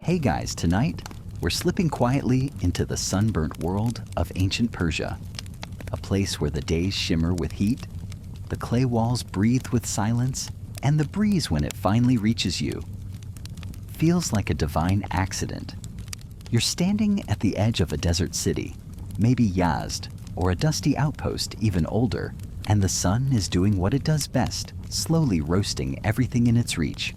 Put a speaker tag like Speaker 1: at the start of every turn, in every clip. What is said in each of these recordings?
Speaker 1: Hey guys, tonight we're slipping quietly into the sunburnt world of ancient Persia, a place where the days shimmer with heat, the clay walls breathe with silence, and the breeze when it finally reaches you feels like a divine accident. You're standing at the edge of a desert city, maybe Yazd, or a dusty outpost even older, and the sun is doing what it does best, slowly roasting everything in its reach.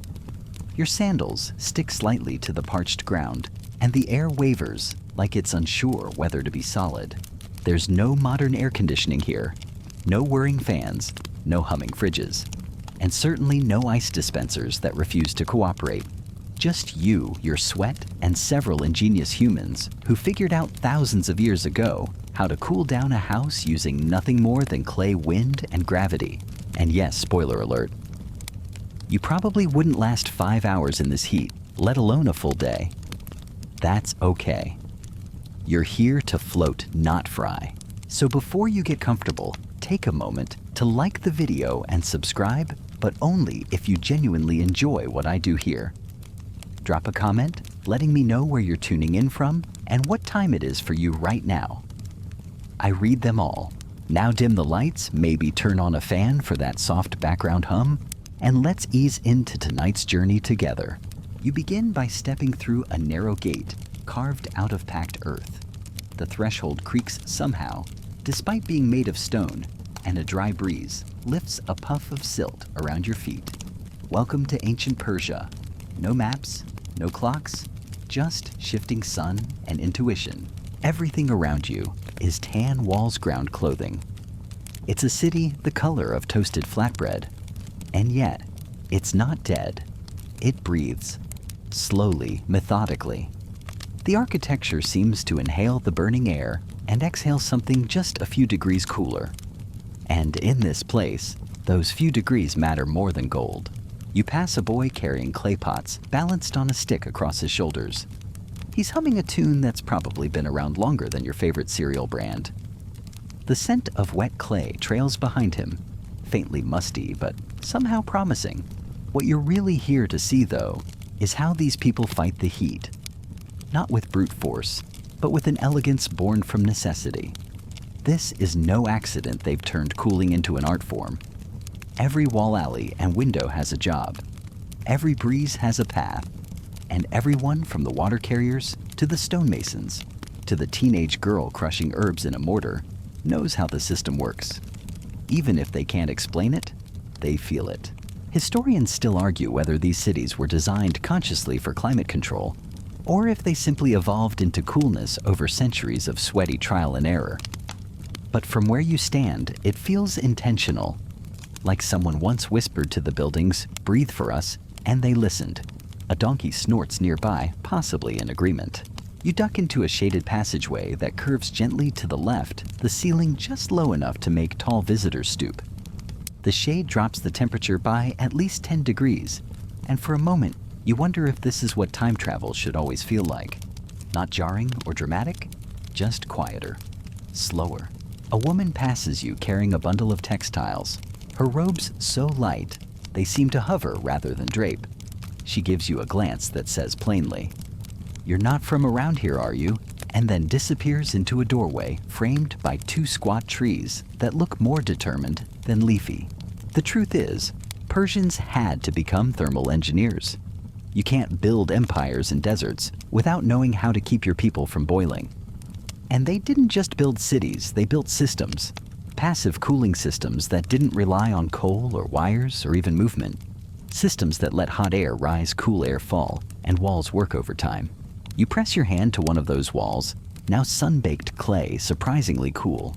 Speaker 1: Your sandals stick slightly to the parched ground, and the air wavers like it's unsure whether to be solid. There's no modern air conditioning here, no whirring fans, no humming fridges, and certainly no ice dispensers that refuse to cooperate. Just you, your sweat, and several ingenious humans who figured out thousands of years ago how to cool down a house using nothing more than clay wind and gravity. And yes, spoiler alert, you probably wouldn't last 5 hours in this heat, let alone a full day. That's okay. You're here to float, not fry. So before you get comfortable, take a moment to like the video and subscribe, but only if you genuinely enjoy what I do here. Drop a comment letting me know where you're tuning in from and what time it is for you right now. I read them all. Now dim the lights, maybe turn on a fan for that soft background hum, and let's ease into tonight's journey together. You begin by stepping through a narrow gate carved out of packed earth. The threshold creaks somehow, despite being made of stone, and a dry breeze lifts a puff of silt around your feet. Welcome to ancient Persia. No maps, no clocks, just shifting sun and intuition. Everything around you is tan walls ground clothing. It's a city the color of toasted flatbread. And yet, it's not dead. It breathes, slowly, methodically. The architecture seems to inhale the burning air and exhale something just a few degrees cooler. And in this place, those few degrees matter more than gold. You pass a boy carrying clay pots balanced on a stick across his shoulders. He's humming a tune that's probably been around longer than your favorite cereal brand. The scent of wet clay trails behind him, faintly musty but somehow promising. What you're really here to see, though, is how these people fight the heat. Not with brute force, but with an elegance born from necessity. This is no accident they've turned cooling into an art form. Every wall, alley, and window has a job. Every breeze has a path. And everyone from the water carriers to the stonemasons to the teenage girl crushing herbs in a mortar knows how the system works. Even if they can't explain it, they feel it. Historians still argue whether these cities were designed consciously for climate control, or if they simply evolved into coolness over centuries of sweaty trial and error. But from where you stand, it feels intentional, like someone once whispered to the buildings, "Breathe for us," and they listened. A donkey snorts nearby, possibly in agreement. You duck into a shaded passageway that curves gently to the left, the ceiling just low enough to make tall visitors stoop. The shade drops the temperature by at least 10 degrees, and for a moment, you wonder if this is what time travel should always feel like. Not jarring or dramatic, just quieter, slower. A woman passes you carrying a bundle of textiles, her robes so light, they seem to hover rather than drape. She gives you a glance that says plainly, "You're not from around here, are you?" and then disappears into a doorway framed by 2 squat trees that look more determined than leafy. The truth is, Persians had to become thermal engineers. You can't build empires in deserts without knowing how to keep your people from boiling. And they didn't just build cities, they built systems. Passive cooling systems that didn't rely on coal or wires or even movement. Systems that let hot air rise, cool air fall, and walls work over time. You press your hand to one of those walls, now sun-baked clay, surprisingly cool.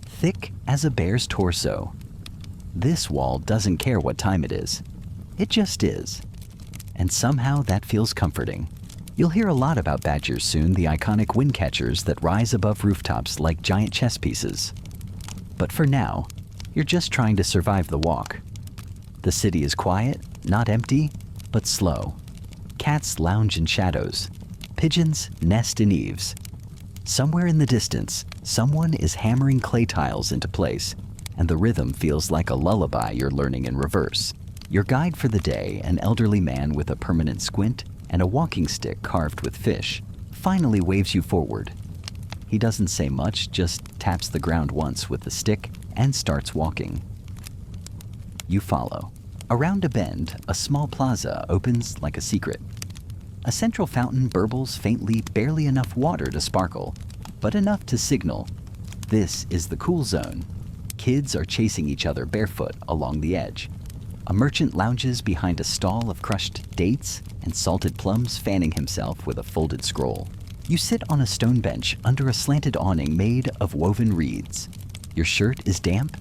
Speaker 1: Thick as a bear's torso. This wall doesn't care what time it is. It just is. And somehow that feels comforting. You'll hear a lot about badgers soon, the iconic windcatchers that rise above rooftops like giant chess pieces. But for now, you're just trying to survive the walk. The city is quiet, not empty, but slow. Cats lounge in shadows. Pigeons nest in eaves. Somewhere in the distance, someone is hammering clay tiles into place, and the rhythm feels like a lullaby you're learning in reverse. Your guide for the day, an elderly man with a permanent squint, and a walking stick carved with fish, finally waves you forward. He doesn't say much, just taps the ground once with the stick and starts walking. You follow. Around a bend, a small plaza opens like a secret. A central fountain burbles faintly, barely enough water to sparkle, but enough to signal, this is the cool zone. Kids are chasing each other barefoot along the edge. A merchant lounges behind a stall of crushed dates and salted plums, fanning himself with a folded scroll. You sit on a stone bench under a slanted awning made of woven reeds. Your shirt is damp,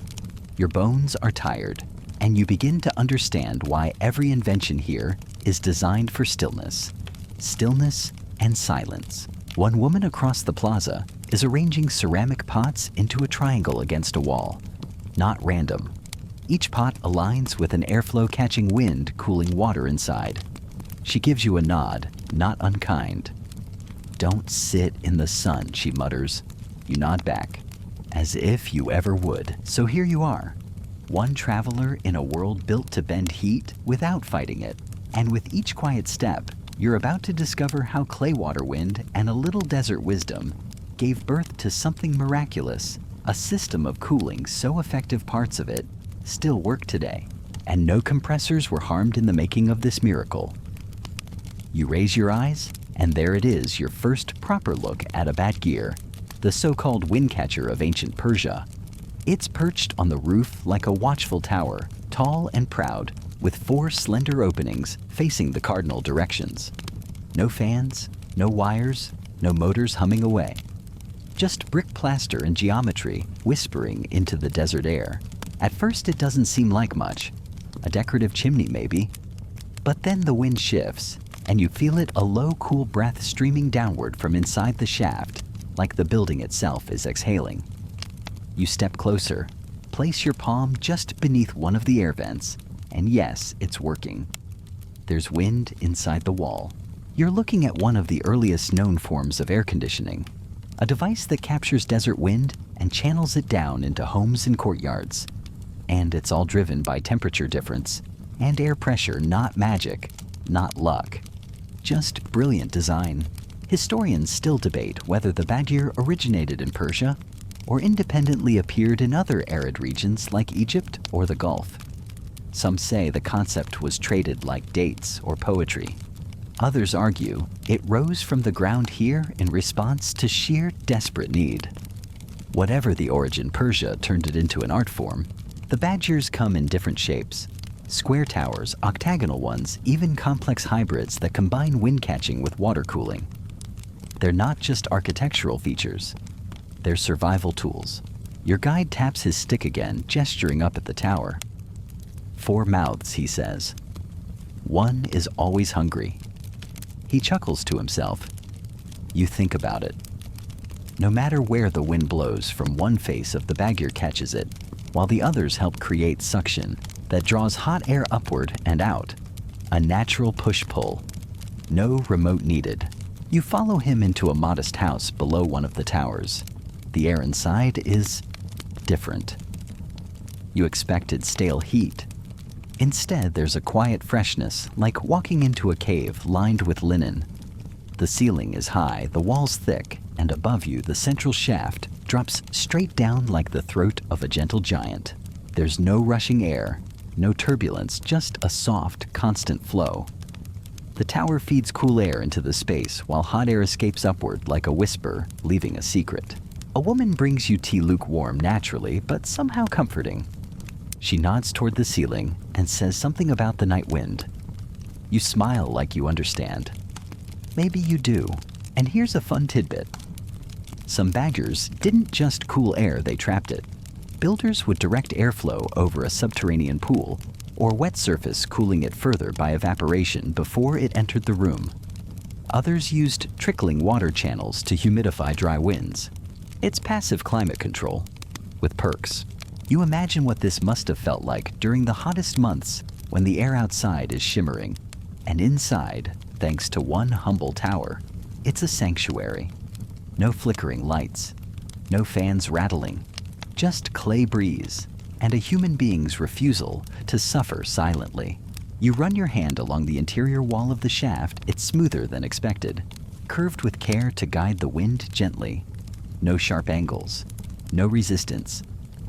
Speaker 1: your bones are tired, and you begin to understand why every invention here is designed for stillness. Stillness and silence. One woman across the plaza is arranging ceramic pots into a triangle against a wall. Not random. Each pot aligns with an airflow catching wind, cooling water inside. She gives you a nod, not unkind. Don't sit in the sun, she mutters. You nod back, as if you ever would. So here you are, one traveler in a world built to bend heat without fighting it. And with each quiet step, you're about to discover how clay water wind and a little desert wisdom gave birth to something miraculous, a system of cooling so effective parts of it still work today, and no compressors were harmed in the making of this miracle. You raise your eyes, and there it is, your first proper look at a badgear, the so-called Windcatcher of ancient Persia. It's perched on the roof like a watchful tower, tall and proud, with 4 slender openings facing the cardinal directions. No fans, no wires, no motors humming away. Just brick plaster and geometry whispering into the desert air. At first it doesn't seem like much. A decorative chimney maybe. But then the wind shifts, and you feel it, a low, cool breath streaming downward from inside the shaft, like the building itself is exhaling. You step closer, place your palm just beneath one of the air vents, and yes, it's working. There's wind inside the wall. You're looking at one of the earliest known forms of air conditioning, a device that captures desert wind and channels it down into homes and courtyards. And it's all driven by temperature difference and air pressure, not magic, not luck. Just brilliant design. Historians still debate whether the badgear originated in Persia or independently appeared in other arid regions like Egypt or the Gulf. Some say the concept was traded like dates or poetry. Others argue it rose from the ground here in response to sheer desperate need. Whatever the origin, Persia turned it into an art form. The badgers come in different shapes. Square towers, octagonal ones, even complex hybrids that combine wind catching with water cooling. They're not just architectural features. They're survival tools. Your guide taps his stick again, gesturing up at the tower. 4 mouths, he says. One is always hungry. He chuckles to himself. You think about it. No matter where the wind blows from one face of the badgear catches it, while the others help create suction that draws hot air upward and out. A natural push-pull. No remote needed. You follow him into a modest house below one of the towers. The air inside is different. You expected stale heat. Instead, there's a quiet freshness, like walking into a cave lined with linen. The ceiling is high, the walls thick, and above you, the central shaft drops straight down like the throat of a gentle giant. There's no rushing air, no turbulence, just a soft, constant flow. The tower feeds cool air into the space while hot air escapes upward like a whisper, leaving a secret. A woman brings you tea lukewarm naturally, but somehow comforting. She nods toward the ceiling and says something about the night wind. You smile like you understand. Maybe you do. And here's a fun tidbit. Some badgers didn't just cool air, they trapped it. Builders would direct airflow over a subterranean pool or wet surface, cooling it further by evaporation before it entered the room. Others used trickling water channels to humidify dry winds. It's passive climate control, with perks. You imagine what this must have felt like during the hottest months when the air outside is shimmering, and inside, thanks to one humble tower, it's a sanctuary. No flickering lights, no fans rattling, just clay breeze and a human being's refusal to suffer silently. You run your hand along the interior wall of the shaft. It's smoother than expected, curved with care to guide the wind gently. No sharp angles, no resistance.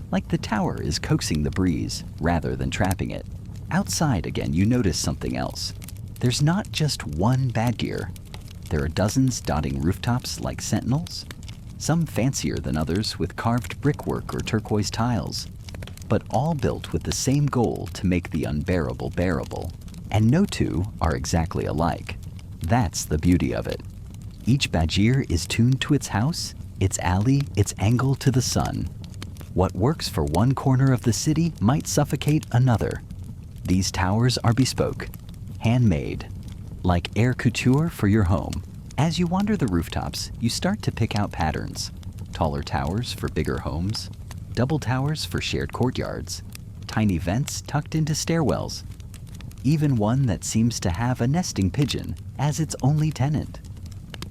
Speaker 1: Like the tower is coaxing the breeze rather than trapping it. Outside again, you notice something else. There's not just one bad gear. There are dozens dotting rooftops like sentinels, some fancier than others with carved brickwork or turquoise tiles, but all built with the same goal to make the unbearable bearable. And no two are exactly alike. That's the beauty of it. Each bajir is tuned to its house, its alley, its angle to the sun. What works for one corner of the city might suffocate another. These towers are bespoke, handmade, like air couture for your home. As you wander the rooftops, you start to pick out patterns. Taller towers for bigger homes, double towers for shared courtyards, tiny vents tucked into stairwells, even one that seems to have a nesting pigeon as its only tenant.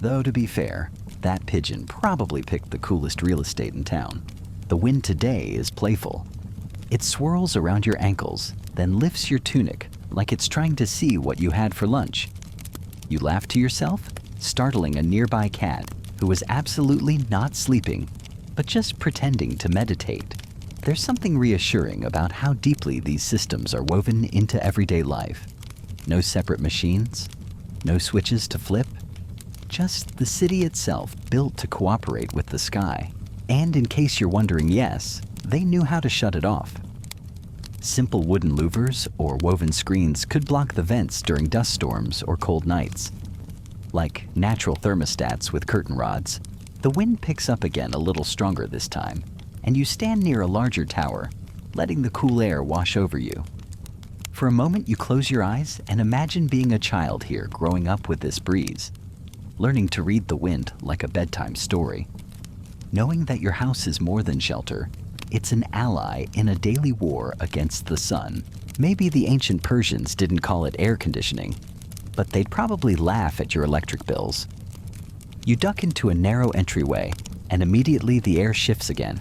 Speaker 1: Though to be fair, that pigeon probably picked the coolest real estate in town. The wind today is playful. It swirls around your ankles, then lifts your tunic like it's trying to see what you had for lunch. You laugh to yourself, startling a nearby cat who was absolutely not sleeping, but just pretending to meditate. There's something reassuring about how deeply these systems are woven into everyday life. No separate machines, no switches to flip, just the city itself built to cooperate with the sky. And in case you're wondering, yes, they knew how to shut it off. Simple wooden louvers or woven screens could block the vents during dust storms or cold nights. Like natural thermostats with curtain rods, the wind picks up again a little stronger this time, and you stand near a larger tower, letting the cool air wash over you. For a moment, you close your eyes and imagine being a child here growing up with this breeze, learning to read the wind like a bedtime story. Knowing that your house is more than shelter, it's an ally in a daily war against the sun. Maybe the ancient Persians didn't call it air conditioning, but they'd probably laugh at your electric bills. You duck into a narrow entryway, and immediately the air shifts again,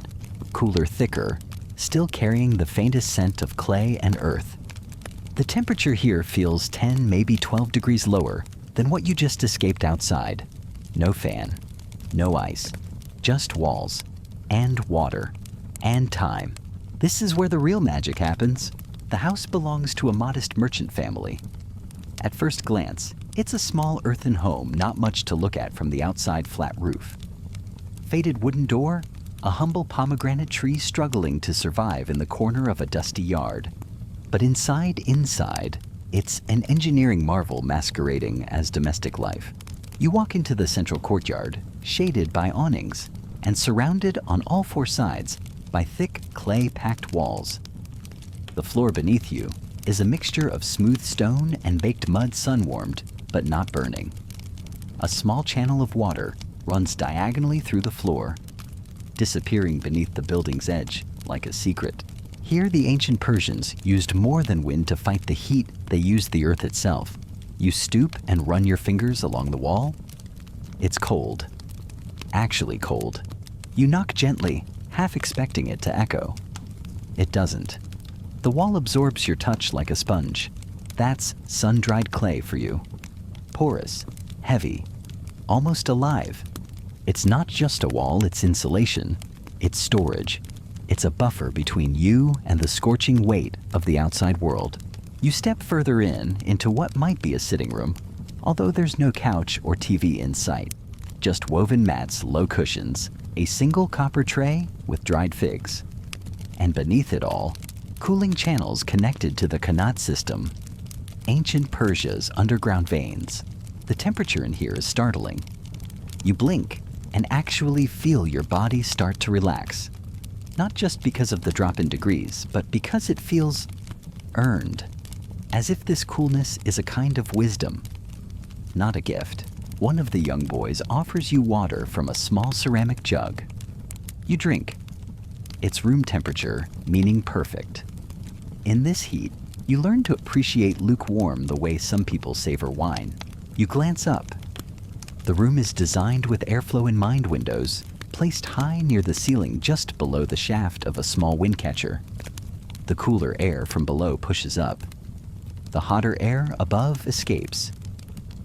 Speaker 1: cooler, thicker, still carrying the faintest scent of clay and earth. The temperature here feels 10, maybe 12 degrees lower than what you just escaped outside. No fan, no ice, just walls, and water, and time. This is where the real magic happens. The house belongs to a modest merchant family. At first glance, it's a small earthen home, not much to look at from the outside flat roof. Faded wooden door, a humble pomegranate tree struggling to survive in the corner of a dusty yard. But inside, it's an engineering marvel masquerading as domestic life. You walk into the central courtyard, shaded by awnings, and surrounded on all four sides by thick clay-packed walls. The floor beneath you is a mixture of smooth stone and baked mud sun-warmed, but not burning. A small channel of water runs diagonally through the floor, disappearing beneath the building's edge like a secret. Here, the ancient Persians used more than wind to fight the heat. They used the earth itself. You stoop and run your fingers along the wall. It's cold. Actually cold. You knock gently, half expecting it to echo. It doesn't. The wall absorbs your touch like a sponge. That's sun-dried clay for you. Porous, heavy, almost alive. It's not just a wall, it's insulation. It's storage. It's a buffer between you and the scorching weight of the outside world. You step further into what might be a sitting room, although there's no couch or TV in sight. Just woven mats, low cushions, a single copper tray with dried figs. And beneath it all, cooling channels connected to the qanat system. Ancient Persia's underground veins. The temperature in here is startling. You blink and actually feel your body start to relax. Not just because of the drop in degrees, but because it feels earned. As if this coolness is a kind of wisdom, not a gift. One of the young boys offers you water from a small ceramic jug. You drink. It's room temperature, meaning perfect. In this heat, you learn to appreciate lukewarm the way some people savor wine. You glance up. The room is designed with airflow in mind, windows placed high near the ceiling just below the shaft of a small windcatcher. The cooler air from below pushes up. The hotter air above escapes.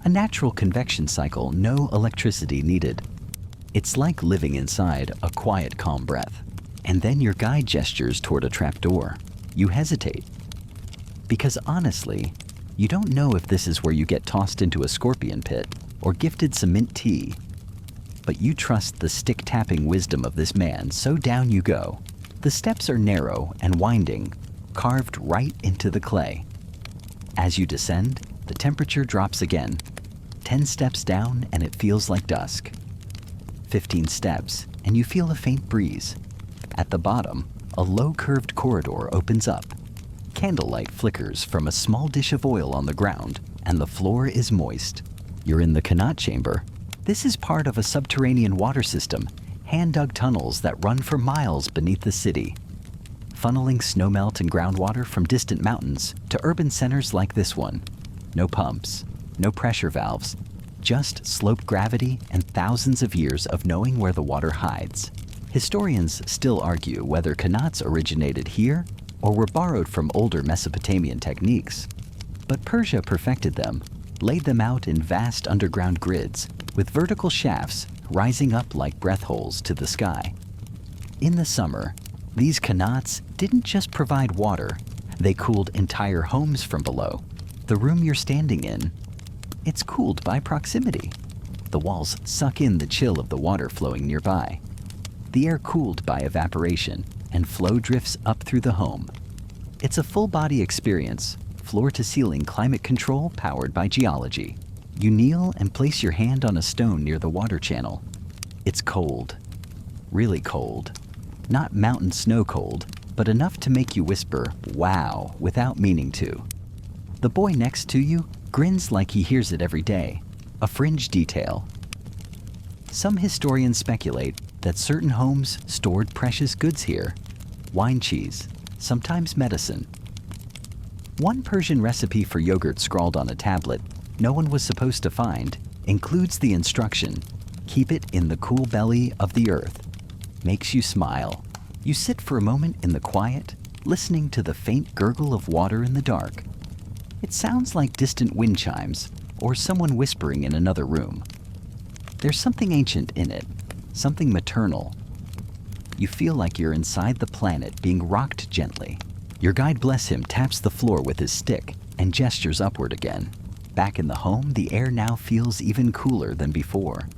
Speaker 1: A natural convection cycle, no electricity needed. It's like living inside a quiet, calm breath. And then your guide gestures toward a trapdoor. You hesitate. Because honestly, you don't know if this is where you get tossed into a scorpion pit or gifted some mint tea. But you trust the stick-tapping wisdom of this man, so down you go. The steps are narrow and winding, carved right into the clay. As you descend, the temperature drops again. 10 steps down and it feels like dusk. 15 steps and you feel a faint breeze. At the bottom, a low curved corridor opens up. Candlelight flickers from a small dish of oil on the ground, and the floor is moist. You're in the qanat chamber. This is part of a subterranean water system, hand-dug tunnels that run for miles beneath the city, funneling snowmelt and groundwater from distant mountains to urban centers like this one. No pumps, no pressure valves, just sloped gravity and thousands of years of knowing where the water hides. Historians still argue whether qanats originated here or were borrowed from older Mesopotamian techniques. But Persia perfected them, laid them out in vast underground grids with vertical shafts rising up like breath holes to the sky. In the summer, these qanats didn't just provide water, they cooled entire homes from below. The room you're standing in, it's cooled by proximity. The walls suck in the chill of the water flowing nearby. The air cooled by evaporation, and flow drifts up through the home. It's a full-body experience, floor-to-ceiling climate control powered by geology. You kneel and place your hand on a stone near the water channel. It's cold, really cold. Not mountain snow cold, but enough to make you whisper, "Wow," without meaning to. The boy next to you grins like he hears it every day, a fringe detail. Some historians speculate that certain homes stored precious goods here, wine cheese, sometimes medicine. One Persian recipe for yogurt scrawled on a tablet no one was supposed to find includes the instruction, "Keep it in the cool belly of the earth." Makes you smile. You sit for a moment in the quiet, listening to the faint gurgle of water in the dark. It sounds like distant wind chimes or someone whispering in another room. There's something ancient in it, something maternal. You feel like you're inside the planet being rocked gently. Your guide, bless him, taps the floor with his stick and gestures upward again. Back in the home, the air now feels even cooler than before.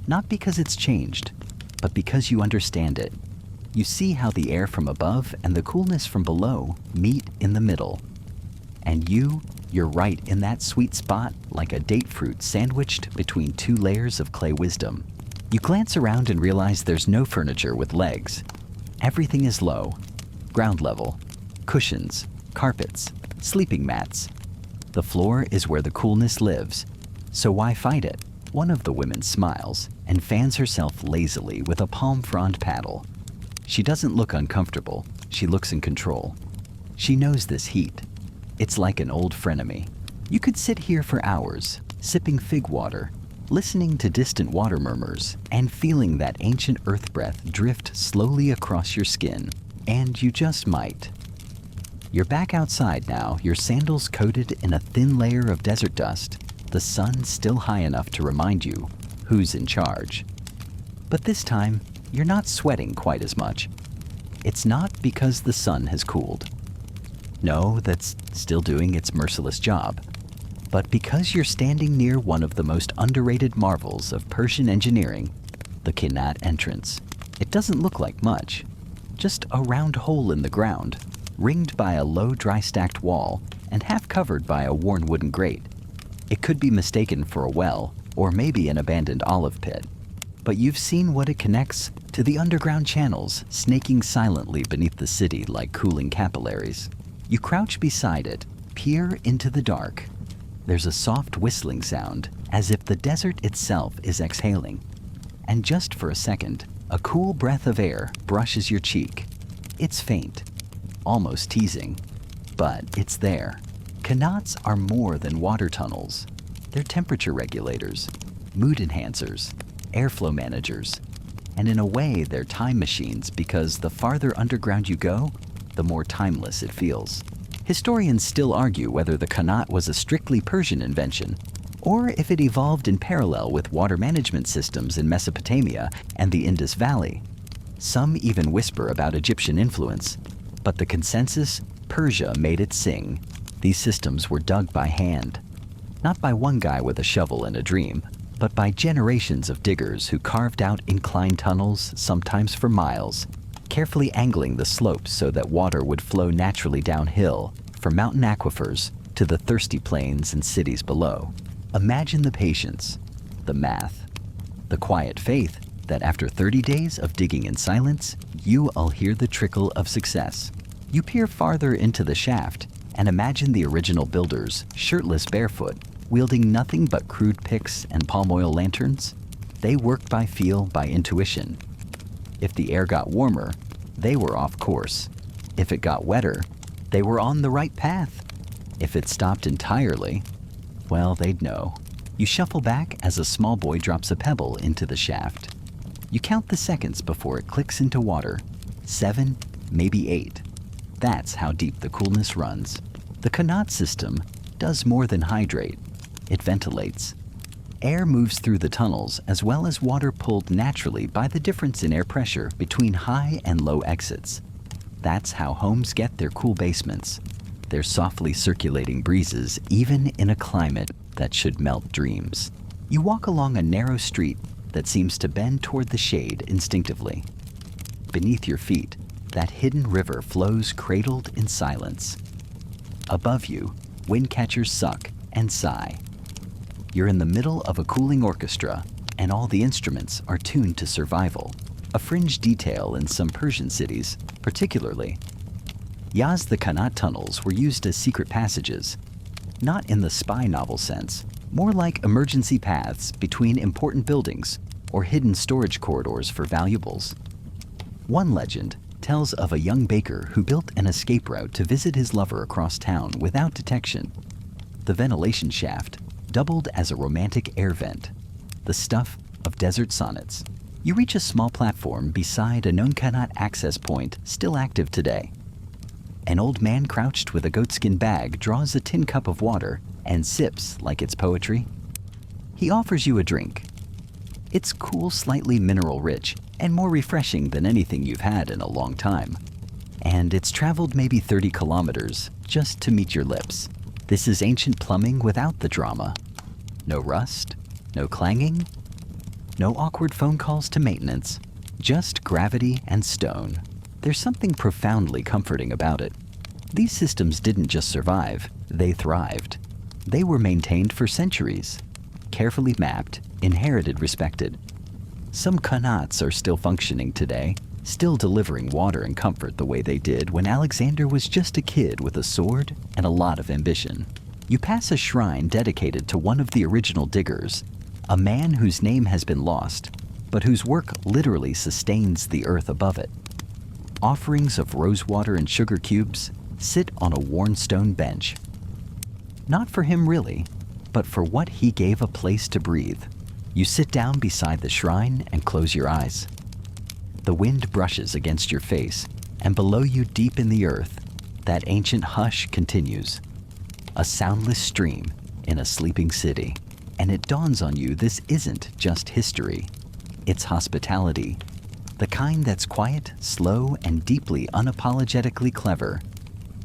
Speaker 1: Not because it's changed, but because you understand it. You see how the air from above and the coolness from below meet in the middle. And you're right in that sweet spot like a date fruit sandwiched between two layers of clay wisdom. You glance around and realize there's no furniture with legs. Everything is low, ground level, cushions, carpets, sleeping mats. The floor is where the coolness lives, so why fight it? One of the women smiles and fans herself lazily with a palm frond paddle. She doesn't look uncomfortable, she looks in control. She knows this heat. It's like an old frenemy. You could sit here for hours, sipping fig water, listening to distant water murmurs, and feeling that ancient earth breath drift slowly across your skin. And you just might. You're back outside now, your sandals coated in a thin layer of desert dust, the sun still high enough to remind you who's in charge. But this time, you're not sweating quite as much. It's not because the sun has cooled. No, that's still doing its merciless job. But because you're standing near one of the most underrated marvels of Persian engineering, the qanat entrance. It doesn't look like much, just a round hole in the ground, ringed by a low dry stacked wall and half covered by a worn wooden grate. It could be mistaken for a well, or maybe an abandoned olive pit. But you've seen what it connects to the underground channels snaking silently beneath the city like cooling capillaries. You crouch beside it, peer into the dark. There's a soft whistling sound, as if the desert itself is exhaling. And just for a second, a cool breath of air brushes your cheek. It's faint, almost teasing, but it's there. Qanats are more than water tunnels. They're temperature regulators, mood enhancers, airflow managers, and in a way they're time machines because the farther underground you go, the more timeless it feels. Historians still argue whether the qanat was a strictly Persian invention, or if it evolved in parallel with water management systems in Mesopotamia and the Indus Valley. Some even whisper about Egyptian influence, but the consensus, Persia made it sing. These systems were dug by hand, not by one guy with a shovel and a dream, but by generations of diggers who carved out inclined tunnels, sometimes for miles, carefully angling the slopes so that water would flow naturally downhill from mountain aquifers to the thirsty plains and cities below. Imagine the patience, the math, the quiet faith that after 30 days of digging in silence, you'll hear the trickle of success. You peer farther into the shaft and imagine the original builders, shirtless barefoot, wielding nothing but crude picks and palm oil lanterns. They worked by feel, by intuition. If the air got warmer, they were off course. If it got wetter, they were on the right path. If it stopped entirely, well, they'd know. You shuffle back as a small boy drops a pebble into the shaft. You count the seconds before it clicks into water. 7, maybe 8. That's how deep the coolness runs. The qanat system does more than hydrate. It ventilates. Air moves through the tunnels as well as water pulled naturally by the difference in air pressure between high and low exits. That's how homes get their cool basements, their softly circulating breezes, even in a climate that should melt dreams. You walk along a narrow street that seems to bend toward the shade instinctively. Beneath your feet, that hidden river flows cradled in silence. Above you, windcatchers suck and sigh. You're in the middle of a cooling orchestra, and all the instruments are tuned to survival, a fringe detail in some Persian cities, particularly. The qanat tunnels were used as secret passages, not in the spy novel sense, more like emergency paths between important buildings or hidden storage corridors for valuables. One legend tells of a young baker who built an escape route to visit his lover across town without detection. The ventilation shaft doubled as a romantic air vent, the stuff of desert sonnets. You reach a small platform beside a known qanat access point still active today. An old man crouched with a goatskin bag draws a tin cup of water and sips like it's poetry. He offers you a drink. It's cool, slightly mineral-rich, and more refreshing than anything you've had in a long time. And it's traveled maybe 30 kilometers just to meet your lips. This is ancient plumbing without the drama. No rust, no clanging, no awkward phone calls to maintenance, just gravity and stone. There's something profoundly comforting about it. These systems didn't just survive, they thrived. They were maintained for centuries, carefully mapped, inherited, respected. Some qanats are still functioning today, still delivering water and comfort the way they did when Alexander was just a kid with a sword and a lot of ambition. You pass a shrine dedicated to one of the original diggers, a man whose name has been lost, but whose work literally sustains the earth above it. Offerings of rosewater and sugar cubes sit on a worn stone bench. Not for him really, but for what he gave a place to breathe. You sit down beside the shrine and close your eyes. The wind brushes against your face, and below you deep in the earth, that ancient hush continues. A soundless stream in a sleeping city. And it dawns on you this isn't just history. It's hospitality. The kind that's quiet, slow, and deeply unapologetically clever.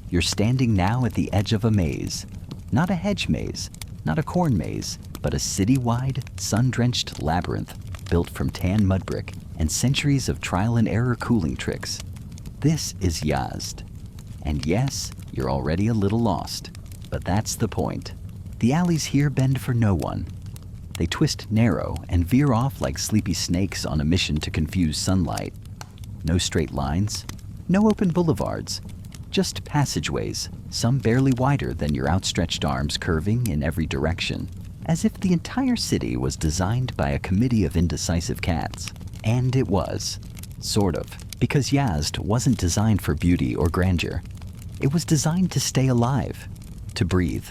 Speaker 1: You're standing now at the edge of a maze. Not a hedge maze, not a corn maze, but a city-wide, sun-drenched labyrinth built from tan mud brick and centuries of trial-and-error cooling tricks. This is Yazd. And yes, you're already a little lost, but that's the point. The alleys here bend for no one. They twist narrow and veer off like sleepy snakes on a mission to confuse sunlight. No straight lines, no open boulevards, just passageways, some barely wider than your outstretched arms curving in every direction, as if the entire city was designed by a committee of indecisive cats. And it was, sort of, because Yazd wasn't designed for beauty or grandeur. It was designed to stay alive, to breathe,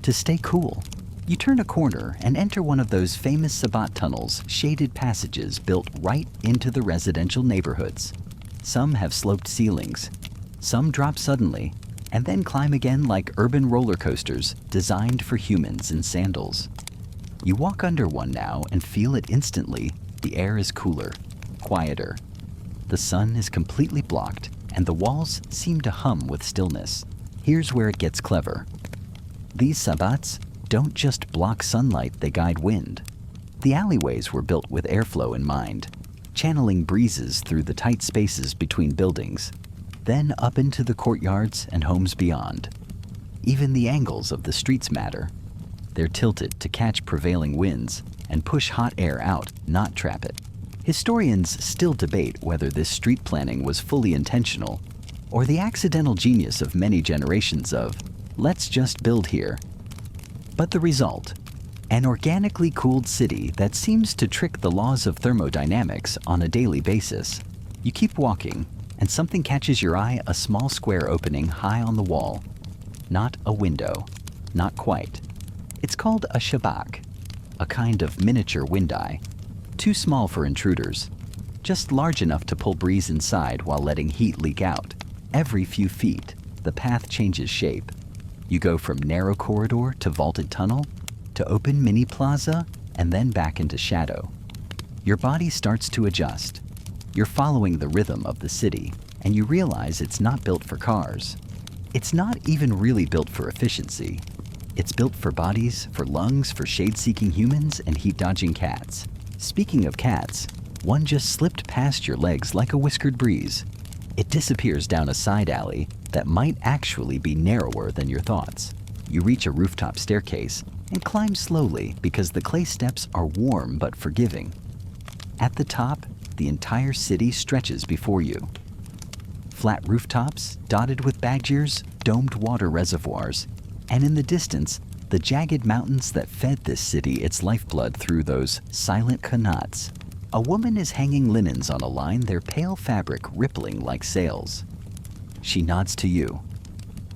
Speaker 1: to stay cool. You turn a corner and enter one of those famous Sabbat tunnels, shaded passages built right into the residential neighborhoods. Some have sloped ceilings, some drop suddenly, and then climb again like urban roller coasters designed for humans in sandals. You walk under one now and feel it instantly. The air is cooler, quieter. The sun is completely blocked, and the walls seem to hum with stillness. Here's where it gets clever. These sabbats don't just block sunlight, they guide wind. The alleyways were built with airflow in mind, channeling breezes through the tight spaces between buildings, then up into the courtyards and homes beyond. Even the angles of the streets matter. They're tilted to catch prevailing winds and push hot air out, not trap it. Historians still debate whether this street planning was fully intentional or the accidental genius of many generations of, let's just build here. But the result? An organically cooled city that seems to trick the laws of thermodynamics on a daily basis. You keep walking, and something catches your eye, a small square opening high on the wall. Not a window, not quite. It's called a shabak, a kind of miniature wind-eye. Too small for intruders, just large enough to pull breeze inside while letting heat leak out. Every few feet, the path changes shape. You go from narrow corridor to vaulted tunnel, to open mini plaza, and then back into shadow. Your body starts to adjust. You're following the rhythm of the city, and you realize it's not built for cars. It's not even really built for efficiency. It's built for bodies, for lungs, for shade-seeking humans, and heat-dodging cats. Speaking of cats, one just slipped past your legs like a whiskered breeze. It disappears down a side alley that might actually be narrower than your thoughts. You reach a rooftop staircase and climb slowly because the clay steps are warm but forgiving. At the top, the entire city stretches before you. Flat rooftops dotted with badgers, domed water reservoirs, and in the distance, the jagged mountains that fed this city its lifeblood through those silent qanats. A woman is hanging linens on a line, their pale fabric rippling like sails. She nods to you.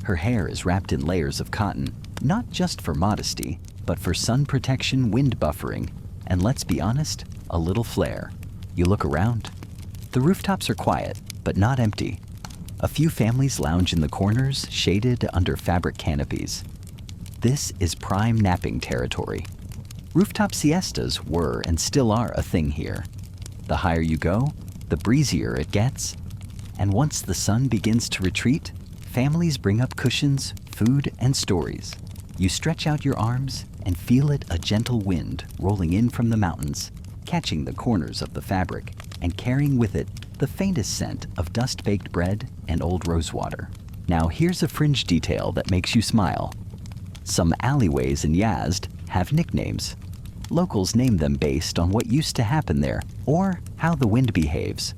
Speaker 1: Her hair is wrapped in layers of cotton, not just for modesty, but for sun protection, wind buffering, and let's be honest, a little flair. You look around. The rooftops are quiet, but not empty. A few families lounge in the corners, shaded under fabric canopies. This is prime napping territory. Rooftop siestas were and still are a thing here. The higher you go, the breezier it gets. And once the sun begins to retreat, families bring up cushions, food, and stories. You stretch out your arms and feel it, a gentle wind rolling in from the mountains, catching the corners of the fabric and carrying with it the faintest scent of dust-baked bread and old rosewater. Now here's a fringe detail that makes you smile. Some alleyways in Yazd have nicknames. Locals name them based on what used to happen there or how the wind behaves.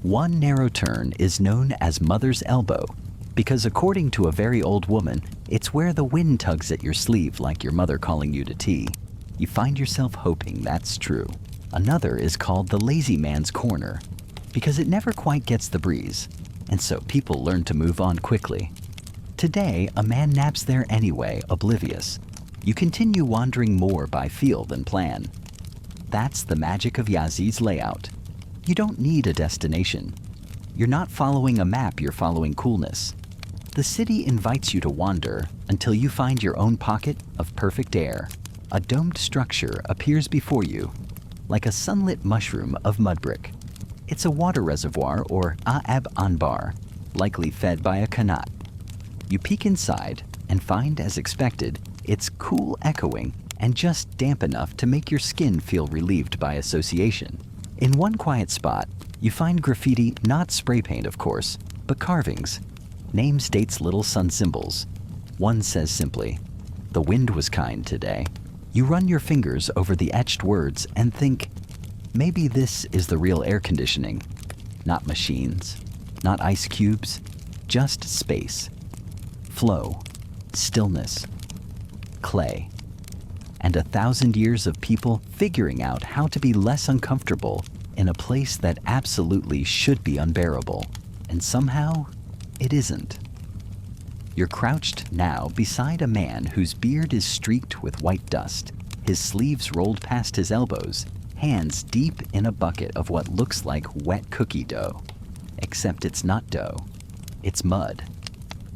Speaker 1: One narrow turn is known as Mother's Elbow because according to a very old woman, it's where the wind tugs at your sleeve like your mother calling you to tea. You find yourself hoping that's true. Another is called the lazy man's corner because it never quite gets the breeze, and so people learn to move on quickly. Today, a man naps there anyway, oblivious. You continue wandering more by feel than plan. That's the magic of Yazid's layout. You don't need a destination. You're not following a map, you're following coolness. The city invites you to wander until you find your own pocket of perfect air. A domed structure appears before you, like a sunlit mushroom of mud brick. It's a water reservoir or Aab Anbar, likely fed by a qanat. You peek inside and find, as expected, it's cool echoing and just damp enough to make your skin feel relieved by association. In one quiet spot, you find graffiti, not spray paint of course, but carvings. Names, dates, little sun symbols. One says simply, "The wind was kind today." You run your fingers over the etched words and think, maybe this is the real air conditioning. Not machines, not ice cubes, just space. Flow, stillness, clay, and 1,000 years of people figuring out how to be less uncomfortable in a place that absolutely should be unbearable. And somehow, it isn't. You're crouched now beside a man whose beard is streaked with white dust, his sleeves rolled past his elbows, hands deep in a bucket of what looks like wet cookie dough. Except it's not dough, it's mud.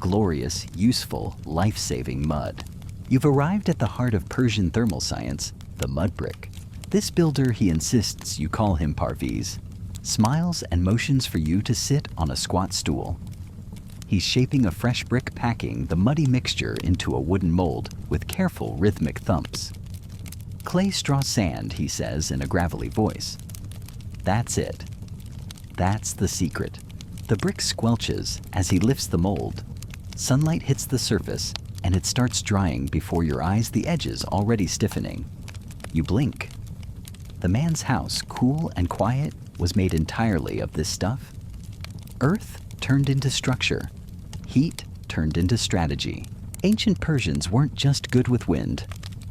Speaker 1: glorious, useful, life-saving mud. You've arrived at the heart of Persian thermal science, the mud brick. This builder, he insists you call him Parviz, smiles and motions for you to sit on a squat stool. He's shaping a fresh brick, packing the muddy mixture into a wooden mold with careful, rhythmic thumps. Clay, straw, sand, he says in a gravelly voice. That's it. That's the secret. The brick squelches as he lifts the mold. Sunlight hits the surface, and it starts drying before your eyes, the edges already stiffening. You blink. The man's house, cool and quiet, was made entirely of this stuff. Earth turned into structure. Heat turned into strategy. Ancient Persians weren't just good with wind.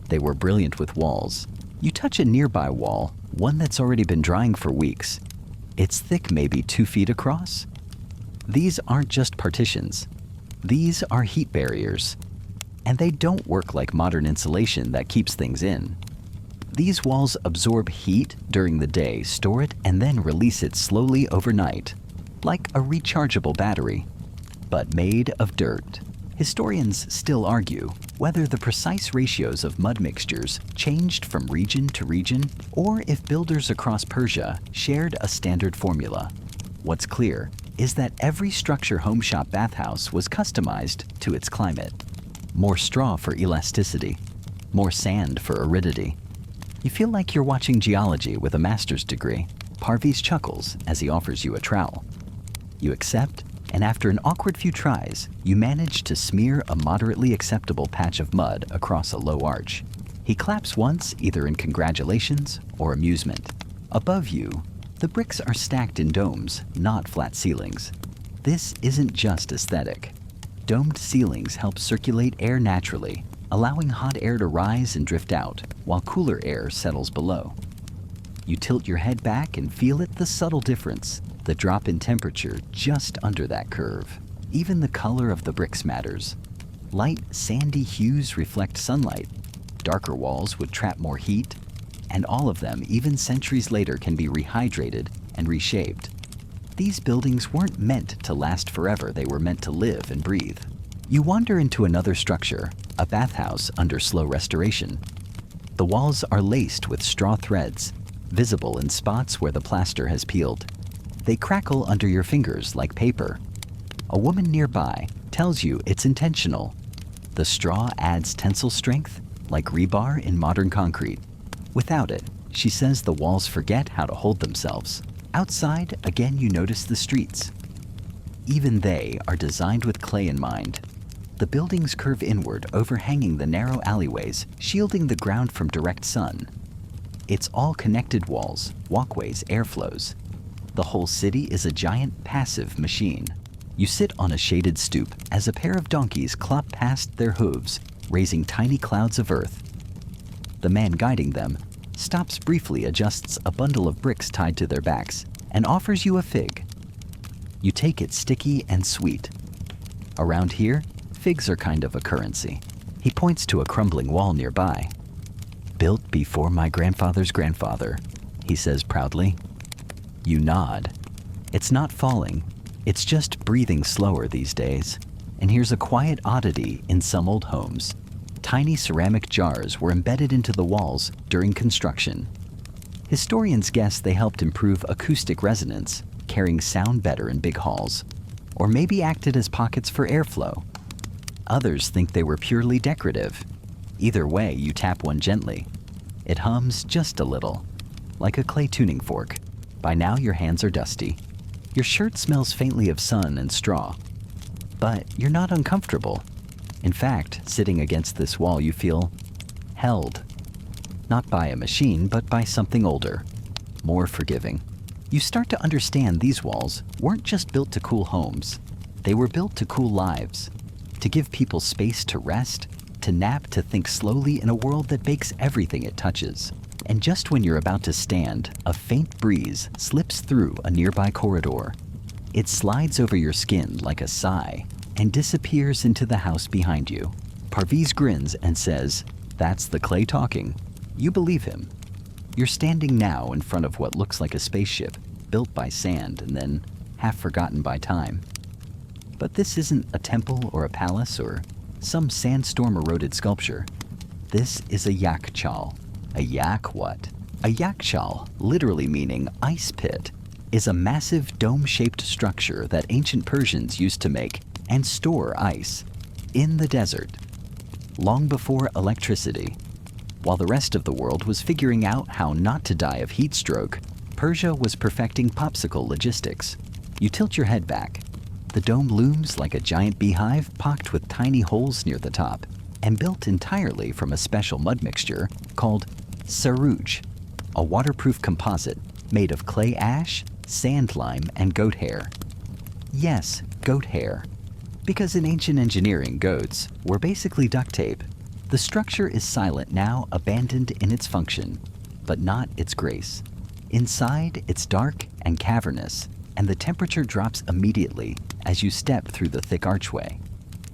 Speaker 1: They were brilliant with walls. You touch a nearby wall, one that's already been drying for weeks. It's thick, maybe 2 feet across. These aren't just partitions. These are heat barriers. And they don't work like modern insulation that keeps things in. These walls absorb heat during the day, store it, and then release it slowly overnight, like a rechargeable battery, but made of dirt. Historians still argue whether the precise ratios of mud mixtures changed from region to region, or if builders across Persia shared a standard formula. What's clear is that every structure, home, shop, bathhouse was customized to its climate. More straw for elasticity, more sand for aridity. You feel like you're watching geology with a master's degree. Parviz chuckles as he offers you a trowel. You accept, and after an awkward few tries, you manage to smear a moderately acceptable patch of mud across a low arch. He claps once, either in congratulations or amusement. Above you, the bricks are stacked in domes, not flat ceilings. This isn't just aesthetic. Domed ceilings help circulate air naturally, allowing hot air to rise and drift out, while cooler air settles below. You tilt your head back and feel it, the subtle difference, the drop in temperature just under that curve. Even the color of the bricks matters. Light, sandy hues reflect sunlight. Darker walls would trap more heat, and all of them, even centuries later, can be rehydrated and reshaped. These buildings weren't meant to last forever, they were meant to live and breathe. You wander into another structure, a bathhouse under slow restoration. The walls are laced with straw threads, visible in spots where the plaster has peeled. They crackle under your fingers like paper. A woman nearby tells you it's intentional. The straw adds tensile strength, like rebar in modern concrete. Without it, she says the walls forget how to hold themselves. Outside, again you notice the streets. Even they are designed with clay in mind. The buildings curve inward, overhanging the narrow alleyways, shielding the ground from direct sun. It's all connected walls, walkways, airflows. The whole city is a giant passive machine. You sit on a shaded stoop as a pair of donkeys clop past their hooves, raising tiny clouds of earth. The man guiding them stops briefly, adjusts a bundle of bricks tied to their backs, and offers you a fig. You take it, sticky and sweet. Around here, figs are kind of a currency. He points to a crumbling wall nearby. Built before my grandfather's grandfather, he says proudly. You nod. It's not falling, it's just breathing slower these days. And here's a quiet oddity in some old homes. Tiny ceramic jars were embedded into the walls during construction. Historians guess they helped improve acoustic resonance, carrying sound better in big halls, or maybe acted as pockets for airflow. Others think they were purely decorative. Either way, you tap one gently. It hums just a little, like a clay tuning fork. By now your hands are dusty. Your shirt smells faintly of sun and straw. But you're not uncomfortable. In fact, sitting against this wall, you feel held. Not by a machine, but by something older, more forgiving. You start to understand these walls weren't just built to cool homes. They were built to cool lives, to give people space to rest, to nap, to think slowly in a world that bakes everything it touches. And just when you're about to stand, a faint breeze slips through a nearby corridor. It slides over your skin like a sigh and disappears into the house behind you. Parviz grins and says, "That's the clay talking." You believe him. You're standing now in front of what looks like a spaceship, built by sand and then half forgotten by time. But this isn't a temple or a palace or some sandstorm-eroded sculpture. This is a yakhchal. A yak what? A yakhchal, literally meaning ice pit, is a massive dome-shaped structure that ancient Persians used to make and store ice in the desert, long before electricity. While the rest of the world was figuring out how not to die of heat stroke, Persia was perfecting popsicle logistics. You tilt your head back. The dome looms like a giant beehive pocked with tiny holes near the top and built entirely from a special mud mixture called sarouj, a waterproof composite made of clay ash, sand lime, and goat hair. Yes, goat hair. Because in ancient engineering, goats were basically duct tape. The structure is silent now, abandoned in its function, but not its grace. Inside, it's dark and cavernous, and the temperature drops immediately as you step through the thick archway.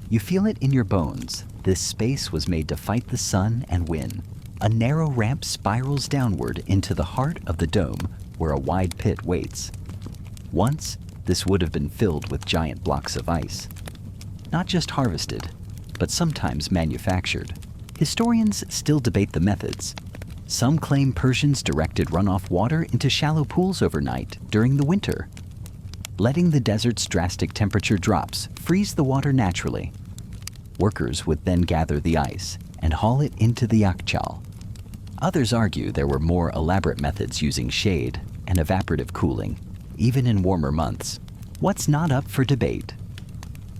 Speaker 1: You feel it in your bones. This space was made to fight the sun and win. A narrow ramp spirals downward into the heart of the dome where a wide pit waits. Once, this would have been filled with giant blocks of ice. Not just harvested, but sometimes manufactured. Historians still debate the methods. Some claim Persians directed runoff water into shallow pools overnight during the winter, letting the desert's drastic temperature drops freeze the water naturally. Workers would then gather the ice and haul it into the yakhchal. Others argue there were more elaborate methods using shade and evaporative cooling, even in warmer months. What's not up for debate?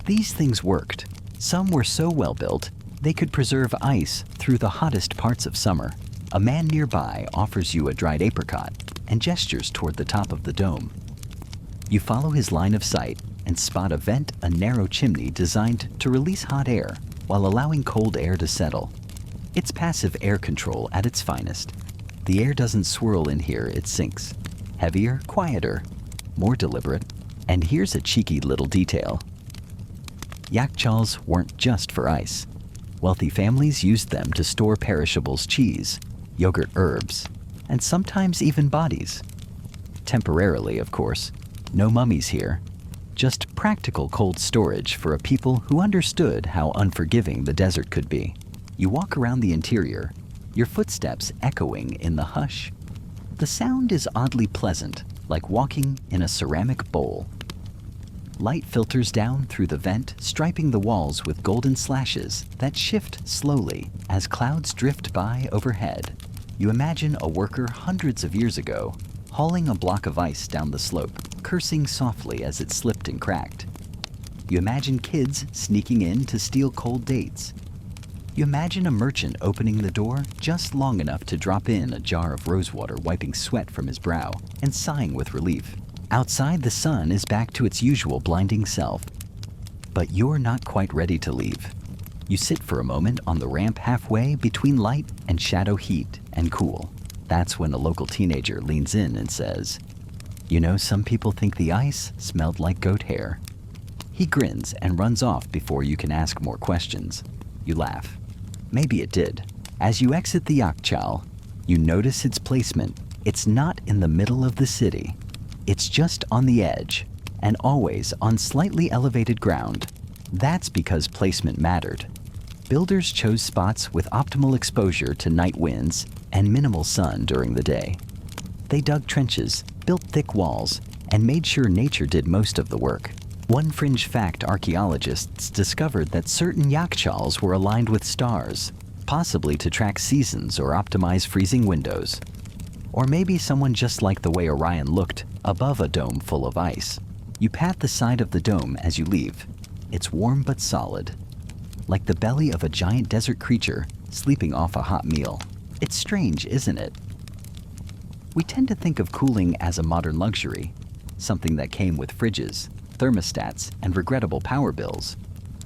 Speaker 1: These things worked. Some were so well built, they could preserve ice through the hottest parts of summer. A man nearby offers you a dried apricot and gestures toward the top of the dome. You follow his line of sight and spot a narrow chimney designed to release hot air while allowing cold air to settle. It's passive air control at its finest. The air doesn't swirl in here, it sinks. Heavier, quieter, more deliberate. And here's a cheeky little detail. Yakhchals weren't just for ice. Wealthy families used them to store perishables, cheese, yogurt, herbs, and sometimes even bodies. Temporarily, of course. No mummies here. Just practical cold storage for a people who understood how unforgiving the desert could be. You walk around the interior, your footsteps echoing in the hush. The sound is oddly pleasant, like walking in a ceramic bowl. Light filters down through the vent, striping the walls with golden slashes that shift slowly as clouds drift by overhead. You imagine a worker hundreds of years ago hauling a block of ice down the slope, cursing softly as it slipped and cracked. You imagine kids sneaking in to steal cold dates. You imagine a merchant opening the door just long enough to drop in a jar of rosewater, wiping sweat from his brow and sighing with relief. Outside, the sun is back to its usual blinding self. But you're not quite ready to leave. You sit for a moment on the ramp halfway between light and shadow, heat and cool. That's when a local teenager leans in and says, "You know, some people think the ice smelled like goat hair." He grins and runs off before you can ask more questions. You laugh. Maybe it did. As you exit the yakhchal, you notice its placement. It's not in the middle of the city. It's just on the edge, and always on slightly elevated ground. That's because placement mattered. Builders chose spots with optimal exposure to night winds and minimal sun during the day. They dug trenches, built thick walls, and made sure nature did most of the work. One fringe fact: archaeologists discovered that certain yakhchals were aligned with stars, possibly to track seasons or optimize freezing windows. Or maybe someone just liked the way Orion looked above a dome full of ice. You pat the side of the dome as you leave. It's warm but solid, like the belly of a giant desert creature sleeping off a hot meal. It's strange, isn't it? We tend to think of cooling as a modern luxury, something that came with fridges, thermostats, and regrettable power bills.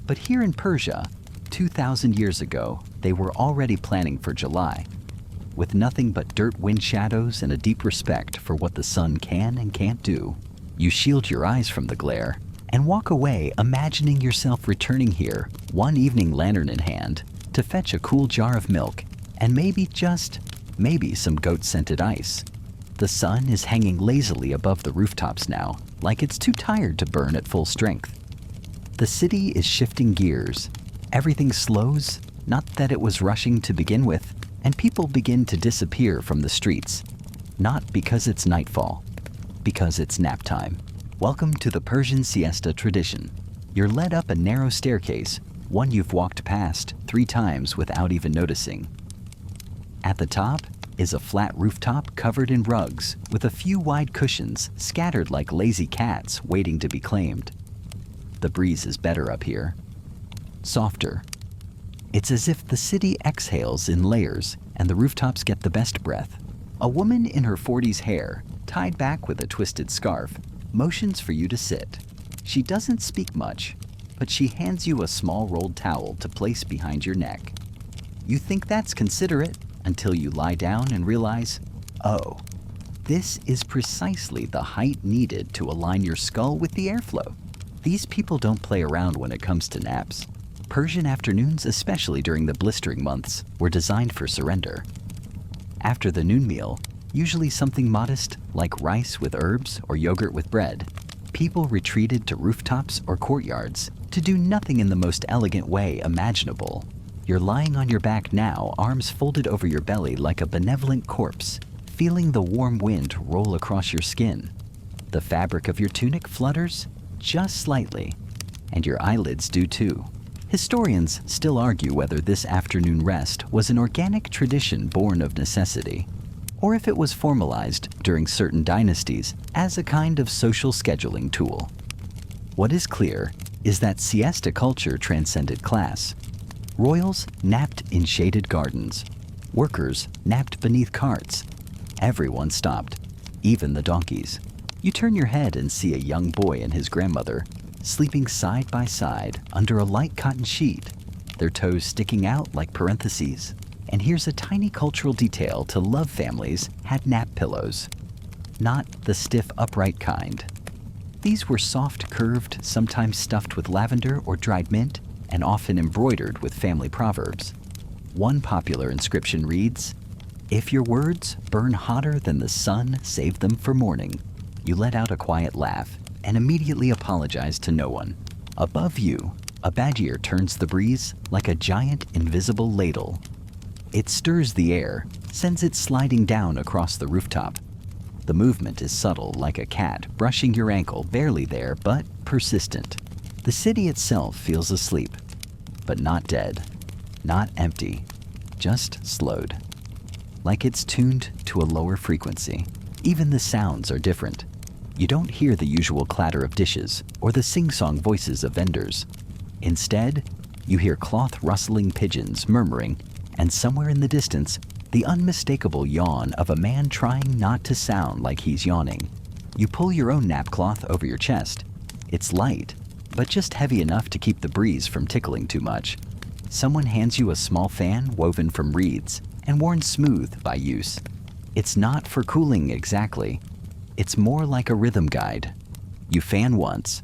Speaker 1: But here in Persia, 2,000 years ago, they were already planning for July, with nothing but dirt, wind shadows, and a deep respect for what the sun can and can't do. You shield your eyes from the glare and walk away imagining yourself returning here, one evening lantern in hand, to fetch a cool jar of milk and maybe, just maybe, some goat-scented ice. The sun is hanging lazily above the rooftops now, like it's too tired to burn at full strength. The city is shifting gears. Everything slows, not that it was rushing to begin with, and people begin to disappear from the streets. Not because it's nightfall, because it's nap time. Welcome to the Persian siesta tradition. You're led up a narrow staircase, one you've walked past 3 times without even noticing. At the top is a flat rooftop covered in rugs with a few wide cushions scattered like lazy cats waiting to be claimed. The breeze is better up here. Softer. It's as if the city exhales in layers and the rooftops get the best breath. A woman in her 40s hair, tied back with a twisted scarf, motions for you to sit. She doesn't speak much, but she hands you a small rolled towel to place behind your neck. You think that's considerate until you lie down and realize, oh, this is precisely the height needed to align your skull with the airflow. These people don't play around when it comes to naps. Persian afternoons, especially during the blistering months, were designed for surrender. After the noon meal, usually something modest like rice with herbs or yogurt with bread, people retreated to rooftops or courtyards to do nothing in the most elegant way imaginable. You're lying on your back now, arms folded over your belly like a benevolent corpse, feeling the warm wind roll across your skin. The fabric of your tunic flutters just slightly, and your eyelids do too. Historians still argue whether this afternoon rest was an organic tradition born of necessity, or if it was formalized during certain dynasties as a kind of social scheduling tool. What is clear is that siesta culture transcended class. Royals napped in shaded gardens. Workers napped beneath carts. Everyone stopped, even the donkeys. You turn your head and see a young boy and his grandmother sleeping side by side under a light cotton sheet, their toes sticking out like parentheses. And here's a tiny cultural detail to love families had nap pillows. Not the stiff, upright kind. These were soft, curved, sometimes stuffed with lavender or dried mint, and often embroidered with family proverbs. One popular inscription reads, "If your words burn hotter than the sun, save them for morning." You let out a quiet laugh and immediately apologize to no one. Above you, a badger turns the breeze like a giant invisible ladle. It stirs the air, sends it sliding down across the rooftop. The movement is subtle, like a cat brushing your ankle, barely there, but persistent. The city itself feels asleep, but not dead, not empty, just slowed. Like it's tuned to a lower frequency. Even the sounds are different. You don't hear the usual clatter of dishes or the sing-song voices of vendors. Instead, you hear cloth-rustling pigeons murmuring, and somewhere in the distance, the unmistakable yawn of a man trying not to sound like he's yawning. You pull your own napcloth over your chest. It's light, but just heavy enough to keep the breeze from tickling too much. Someone hands you a small fan woven from reeds and worn smooth by use. It's not for cooling exactly. It's more like a rhythm guide. You fan once,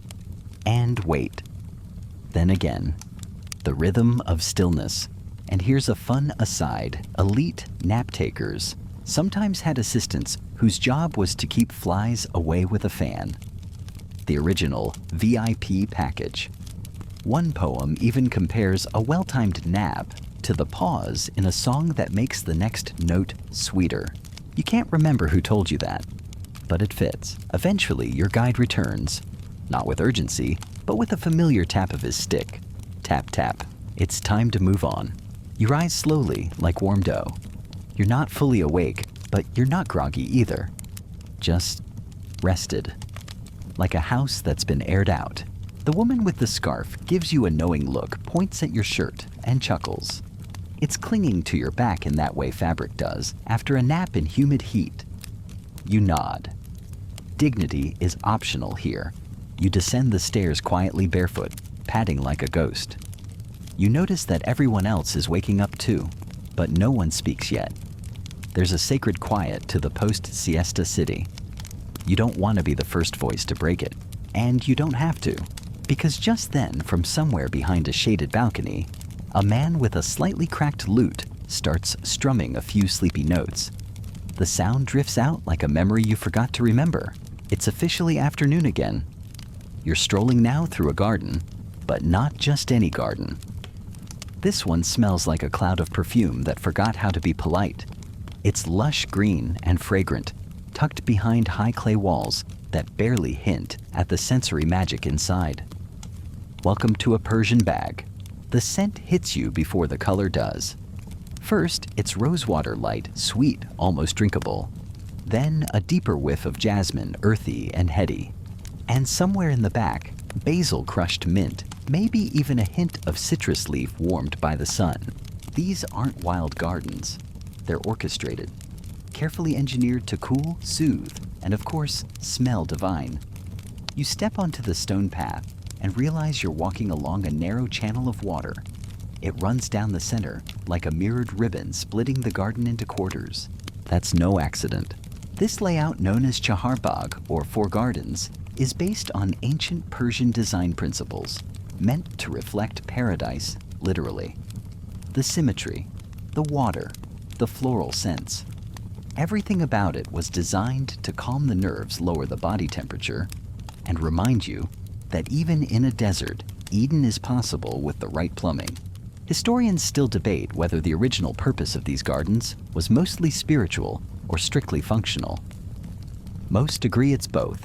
Speaker 1: and wait. Then again, the rhythm of stillness. And here's a fun aside. Elite nap takers sometimes had assistants whose job was to keep flies away with a fan. The original VIP package. One poem even compares a well-timed nap to the pause in a song that makes the next note sweeter. You can't remember who told you that, but it fits. Eventually, your guide returns, not with urgency, but with a familiar tap of his stick. Tap, tap. It's time to move on. You rise slowly, like warm dough. You're not fully awake, but you're not groggy either. Just rested. Like a house that's been aired out. The woman with the scarf gives you a knowing look, points at your shirt, and chuckles. It's clinging to your back in that way fabric does after a nap in humid heat. You nod. Dignity is optional here. You descend the stairs quietly barefoot, padding like a ghost. You notice that everyone else is waking up too, but no one speaks yet. There's a sacred quiet to the post-siesta city. You don't want to be the first voice to break it, and you don't have to, because just then, from somewhere behind a shaded balcony, a man with a slightly cracked lute starts strumming a few sleepy notes. The sound drifts out like a memory you forgot to remember. It's officially afternoon again. You're strolling now through a garden. But not just any garden. This one smells like a cloud of perfume that forgot how to be polite. It's lush green and fragrant, tucked behind high clay walls that barely hint at the sensory magic inside. Welcome to a Persian bag. The scent hits you before the color does. First, it's rosewater light, sweet, almost drinkable. Then a deeper whiff of jasmine, earthy and heady. And somewhere in the back, basil crushed mint, maybe even a hint of citrus leaf warmed by the sun. These aren't wild gardens. They're orchestrated, carefully engineered to cool, soothe, and of course, smell divine. You step onto the stone path and realize you're walking along a narrow channel of water. It runs down the center like a mirrored ribbon splitting the garden into quarters. That's no accident. This layout, known as Chaharbagh, or Four Gardens, is based on ancient Persian design principles, meant to reflect paradise, literally. The symmetry, the water, the floral scents. Everything about it was designed to calm the nerves, lower the body temperature, and remind you that even in a desert, Eden is possible with the right plumbing. Historians still debate whether the original purpose of these gardens was mostly spiritual or strictly functional. Most agree it's both.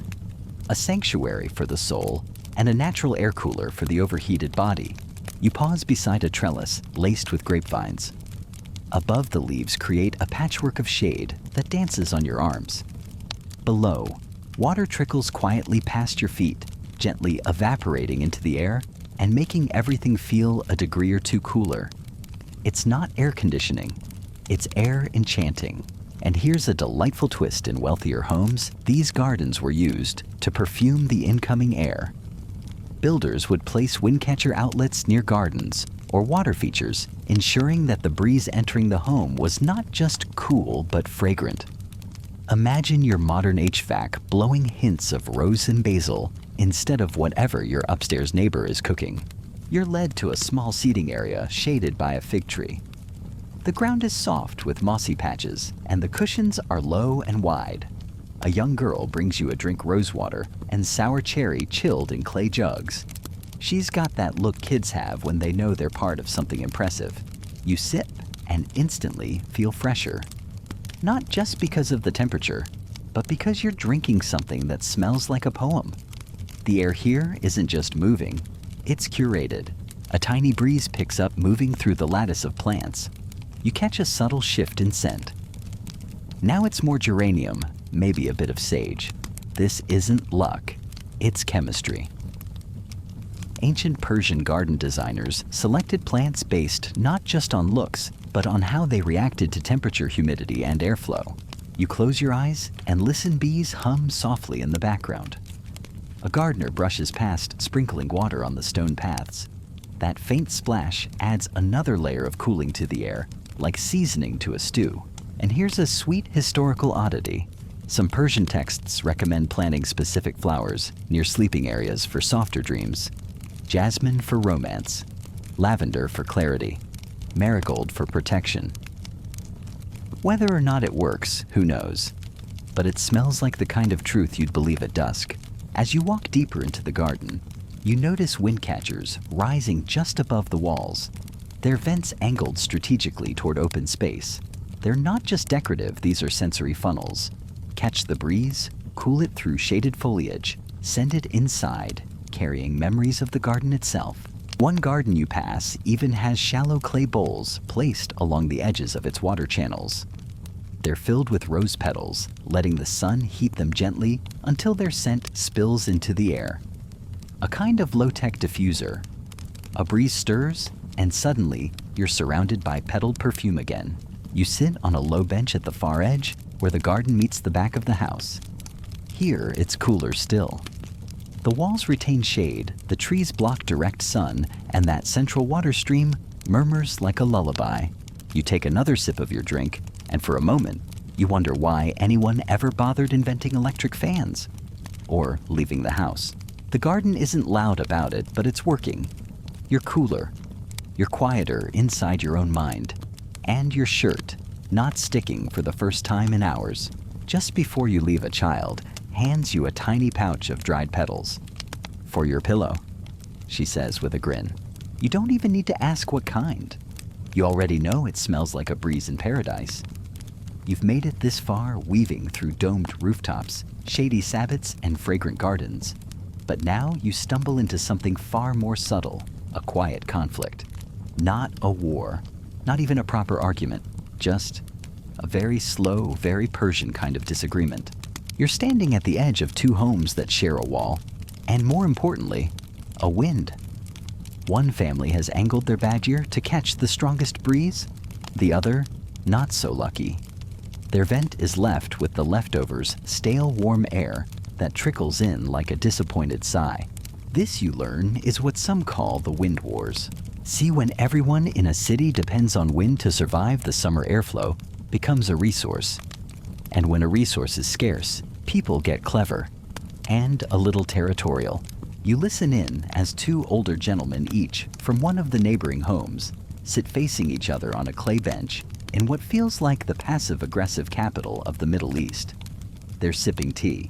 Speaker 1: A sanctuary for the soul and a natural air cooler for the overheated body. You pause beside a trellis laced with grapevines. Above, the leaves create a patchwork of shade that dances on your arms. Below, water trickles quietly past your feet, gently evaporating into the air and making everything feel a degree or two cooler. It's not air conditioning, it's air enchanting. And here's a delightful twist: in wealthier homes, these gardens were used to perfume the incoming air. Builders would place windcatcher outlets near gardens or water features, ensuring that the breeze entering the home was not just cool but fragrant. Imagine your modern HVAC blowing hints of rose and basil instead of whatever your upstairs neighbor is cooking. You're led to a small seating area shaded by a fig tree. The ground is soft with mossy patches, and the cushions are low and wide. A young girl brings you a drink rosewater and sour cherry chilled in clay jugs. She's got that look kids have when they know they're part of something impressive. You sip and instantly feel fresher. Not just because of the temperature, but because you're drinking something that smells like a poem. The air here isn't just moving, it's curated. A tiny breeze picks up moving through the lattice of plants. You catch a subtle shift in scent. Now it's more geranium, maybe a bit of sage. This isn't luck, it's chemistry. Ancient Persian garden designers selected plants based not just on looks, but on how they reacted to temperature, humidity, and airflow. You close your eyes and listen, bees hum softly in the background. A gardener brushes past, sprinkling water on the stone paths. That faint splash adds another layer of cooling to the air, like seasoning to a stew. And here's a sweet historical oddity. Some Persian texts recommend planting specific flowers near sleeping areas for softer dreams. Jasmine for romance, lavender for clarity, marigold for protection. Whether or not it works, who knows? But it smells like the kind of truth you'd believe at dusk. As you walk deeper into the garden, you notice windcatchers rising just above the walls. Their vents angled strategically toward open space. They're not just decorative, these are sensory funnels. Catch the breeze, cool it through shaded foliage, send it inside, carrying memories of the garden itself. One garden you pass even has shallow clay bowls placed along the edges of its water channels. They're filled with rose petals, letting the sun heat them gently until their scent spills into the air. A kind of low-tech diffuser. A breeze stirs, and suddenly you're surrounded by petaled perfume again. You sit on a low bench at the far edge where the garden meets the back of the house. Here it's cooler still. The walls retain shade, the trees block direct sun, and that central water stream murmurs like a lullaby. You take another sip of your drink, and for a moment, you wonder why anyone ever bothered inventing electric fans or leaving the house. The garden isn't loud about it, but it's working. You're cooler. You're quieter inside your own mind. And your shirt, not sticking for the first time in hours. Just before you leave, a child hands you a tiny pouch of dried petals. For your pillow. she says with a grin. You don't even need to ask what kind. You already know it smells like a breeze in paradise. You've made it this far weaving through domed rooftops, shady sabbats, and fragrant gardens. But now you stumble into something far more subtle, a quiet conflict. Not a war, not even a proper argument, just a very slow, very Persian kind of disagreement. You're standing at the edge of two homes that share a wall, and more importantly, a wind. One family has angled their badger to catch the strongest breeze, the other, not so lucky. Their vent is left with the leftovers stale warm air that trickles in like a disappointed sigh. This, you learn, is what some call the wind wars. See, when everyone in a city depends on wind to survive, the summer airflow becomes a resource. And when a resource is scarce, people get clever and a little territorial. You listen in as two older gentlemen, each from one of the neighboring homes, sit facing each other on a clay bench in what feels like the passive-aggressive capital of the Middle East. They're sipping tea,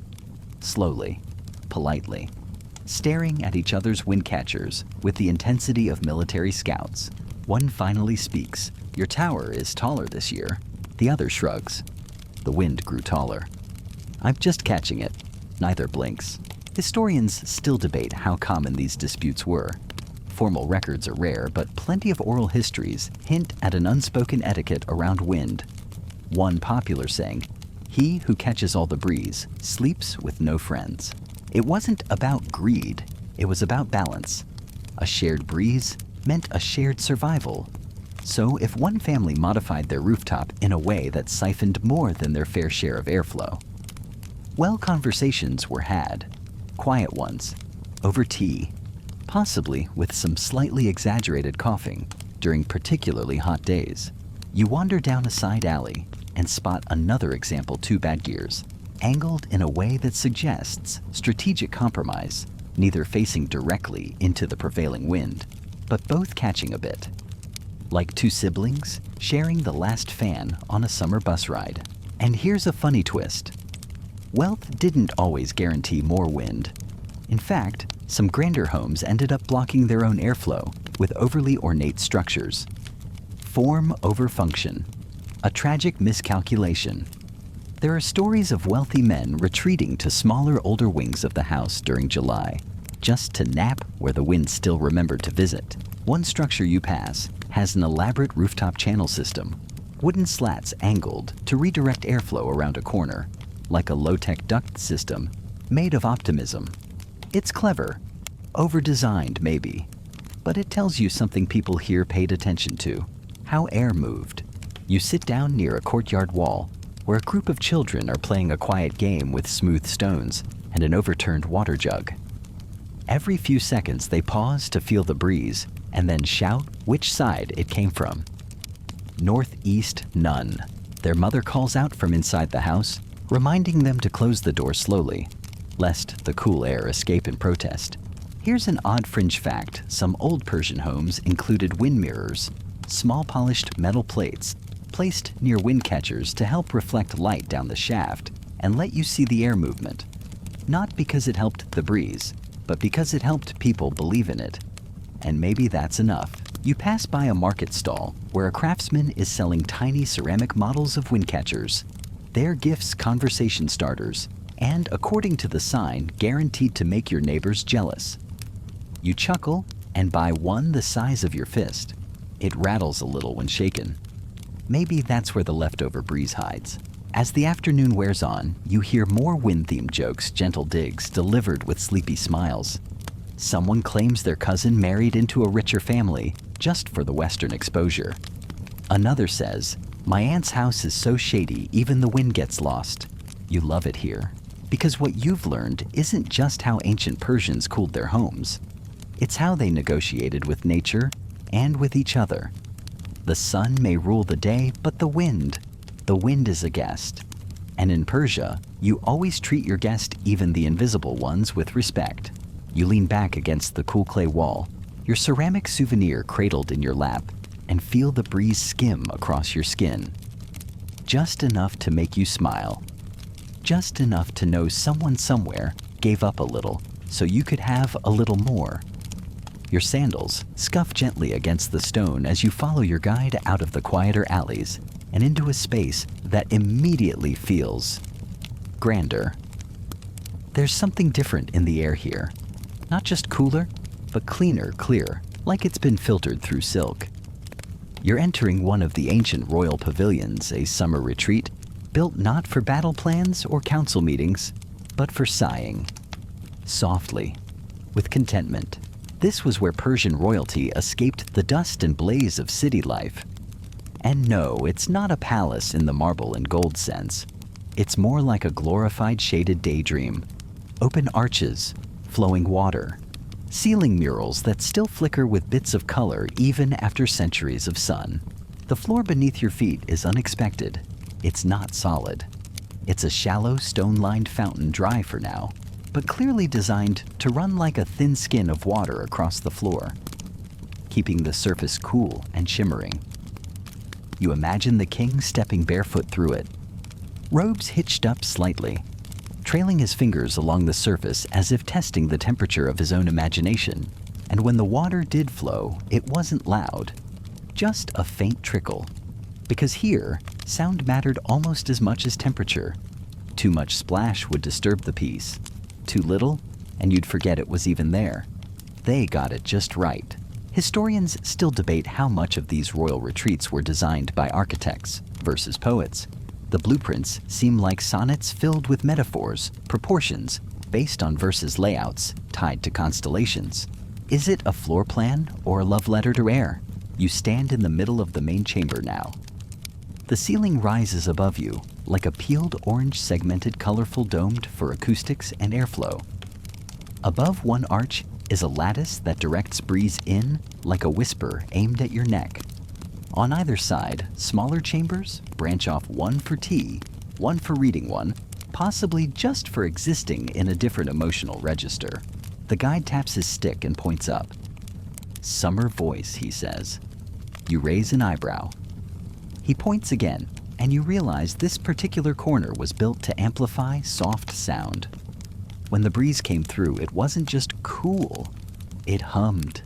Speaker 1: slowly, politely, staring at each other's windcatchers with the intensity of military scouts. One finally speaks. Your tower is taller this year. The other shrugs. The wind grew taller. I'm just catching it. Neither blinks. Historians still debate how common these disputes were. Formal records are rare, but plenty of oral histories hint at an unspoken etiquette around wind. One popular saying, "He who catches all the breeze sleeps with no friends." It wasn't about greed, it was about balance. A shared breeze meant a shared survival. So if one family modified their rooftop in a way that siphoned more than their fair share of airflow, well, conversations were had. Quiet ones, over tea, possibly with some slightly exaggerated coughing during particularly hot days. You wander down a side alley and spot another example two bad gears, angled in a way that suggests strategic compromise, neither facing directly into the prevailing wind, but both catching a bit. Like two siblings sharing the last fan on a summer bus ride. And here's a funny twist. Wealth didn't always guarantee more wind. In fact, some grander homes ended up blocking their own airflow with overly ornate structures. Form over function, a tragic miscalculation. There are stories of wealthy men retreating to smaller, older wings of the house during July, just to nap where the wind still remembered to visit. One structure you pass has an elaborate rooftop channel system, wooden slats angled to redirect airflow around a corner, like a low-tech duct system made of optimism. It's clever, over-designed maybe, but it tells you something people here paid attention to, how air moved. You sit down near a courtyard wall where a group of children are playing a quiet game with smooth stones and an overturned water jug. Every few seconds they pause to feel the breeze and then shout which side it came from. Northeast none. Their mother calls out from inside the house, reminding them to close the door slowly, lest the cool air escape in protest. Here's an odd fringe fact. Some old Persian homes included wind mirrors, small polished metal plates placed near windcatchers to help reflect light down the shaft and let you see the air movement. Not because it helped the breeze, but because it helped people believe in it. And maybe that's enough. You pass by a market stall where a craftsman is selling tiny ceramic models of windcatchers. They're gifts, conversation starters, and according to the sign, guaranteed to make your neighbors jealous. You chuckle and buy one the size of your fist. It rattles a little when shaken. Maybe that's where the leftover breeze hides. As the afternoon wears on, you hear more wind-themed jokes, gentle digs delivered with sleepy smiles. Someone claims their cousin married into a richer family just for the Western exposure. Another says, "My aunt's house is so shady even the wind gets lost." You love it here, because what you've learned isn't just how ancient Persians cooled their homes. It's how they negotiated with nature and with each other. The sun may rule the day, but the wind is a guest. And in Persia, you always treat your guest, even the invisible ones, with respect. You lean back against the cool clay wall, your ceramic souvenir cradled in your lap, and feel the breeze skim across your skin. Just enough to make you smile. Just enough to know someone somewhere gave up a little so you could have a little more. Your sandals scuff gently against the stone as you follow your guide out of the quieter alleys and into a space that immediately feels grander. There's something different in the air here. Not just cooler, but cleaner, clear, like it's been filtered through silk. You're entering one of the ancient royal pavilions, a summer retreat, built not for battle plans or council meetings, but for sighing. Softly, with contentment. This was where Persian royalty escaped the dust and blaze of city life. And no, it's not a palace in the marble and gold sense. It's more like a glorified shaded daydream. Open arches, flowing water, ceiling murals that still flicker with bits of color even after centuries of sun. The floor beneath your feet is unexpected. It's not solid. It's a shallow, stone-lined fountain, dry for now, but clearly designed to run like a thin skin of water across the floor, keeping the surface cool and shimmering. You imagine the king stepping barefoot through it, robes hitched up slightly, trailing his fingers along the surface as if testing the temperature of his own imagination. And when the water did flow, it wasn't loud, just a faint trickle. Because here, sound mattered almost as much as temperature. Too much splash would disturb the peace. Too little, and you'd forget it was even there. They got it just right. Historians still debate how much of these royal retreats were designed by architects versus poets. The blueprints seem like sonnets filled with metaphors, proportions, based on verses layouts tied to constellations. Is it a floor plan or a love letter to air? You stand in the middle of the main chamber now. The ceiling rises above you, like a peeled orange segmented colorful domed for acoustics and airflow. Above one arch is a lattice that directs breeze in like a whisper aimed at your neck. On either side, smaller chambers branch off, one for tea, one for reading, one possibly just for existing in a different emotional register. The guide taps his stick and points up. Summer voice, he says. You raise an eyebrow. He points again, and you realize this particular corner was built to amplify soft sound. When the breeze came through, it wasn't just cool, it hummed.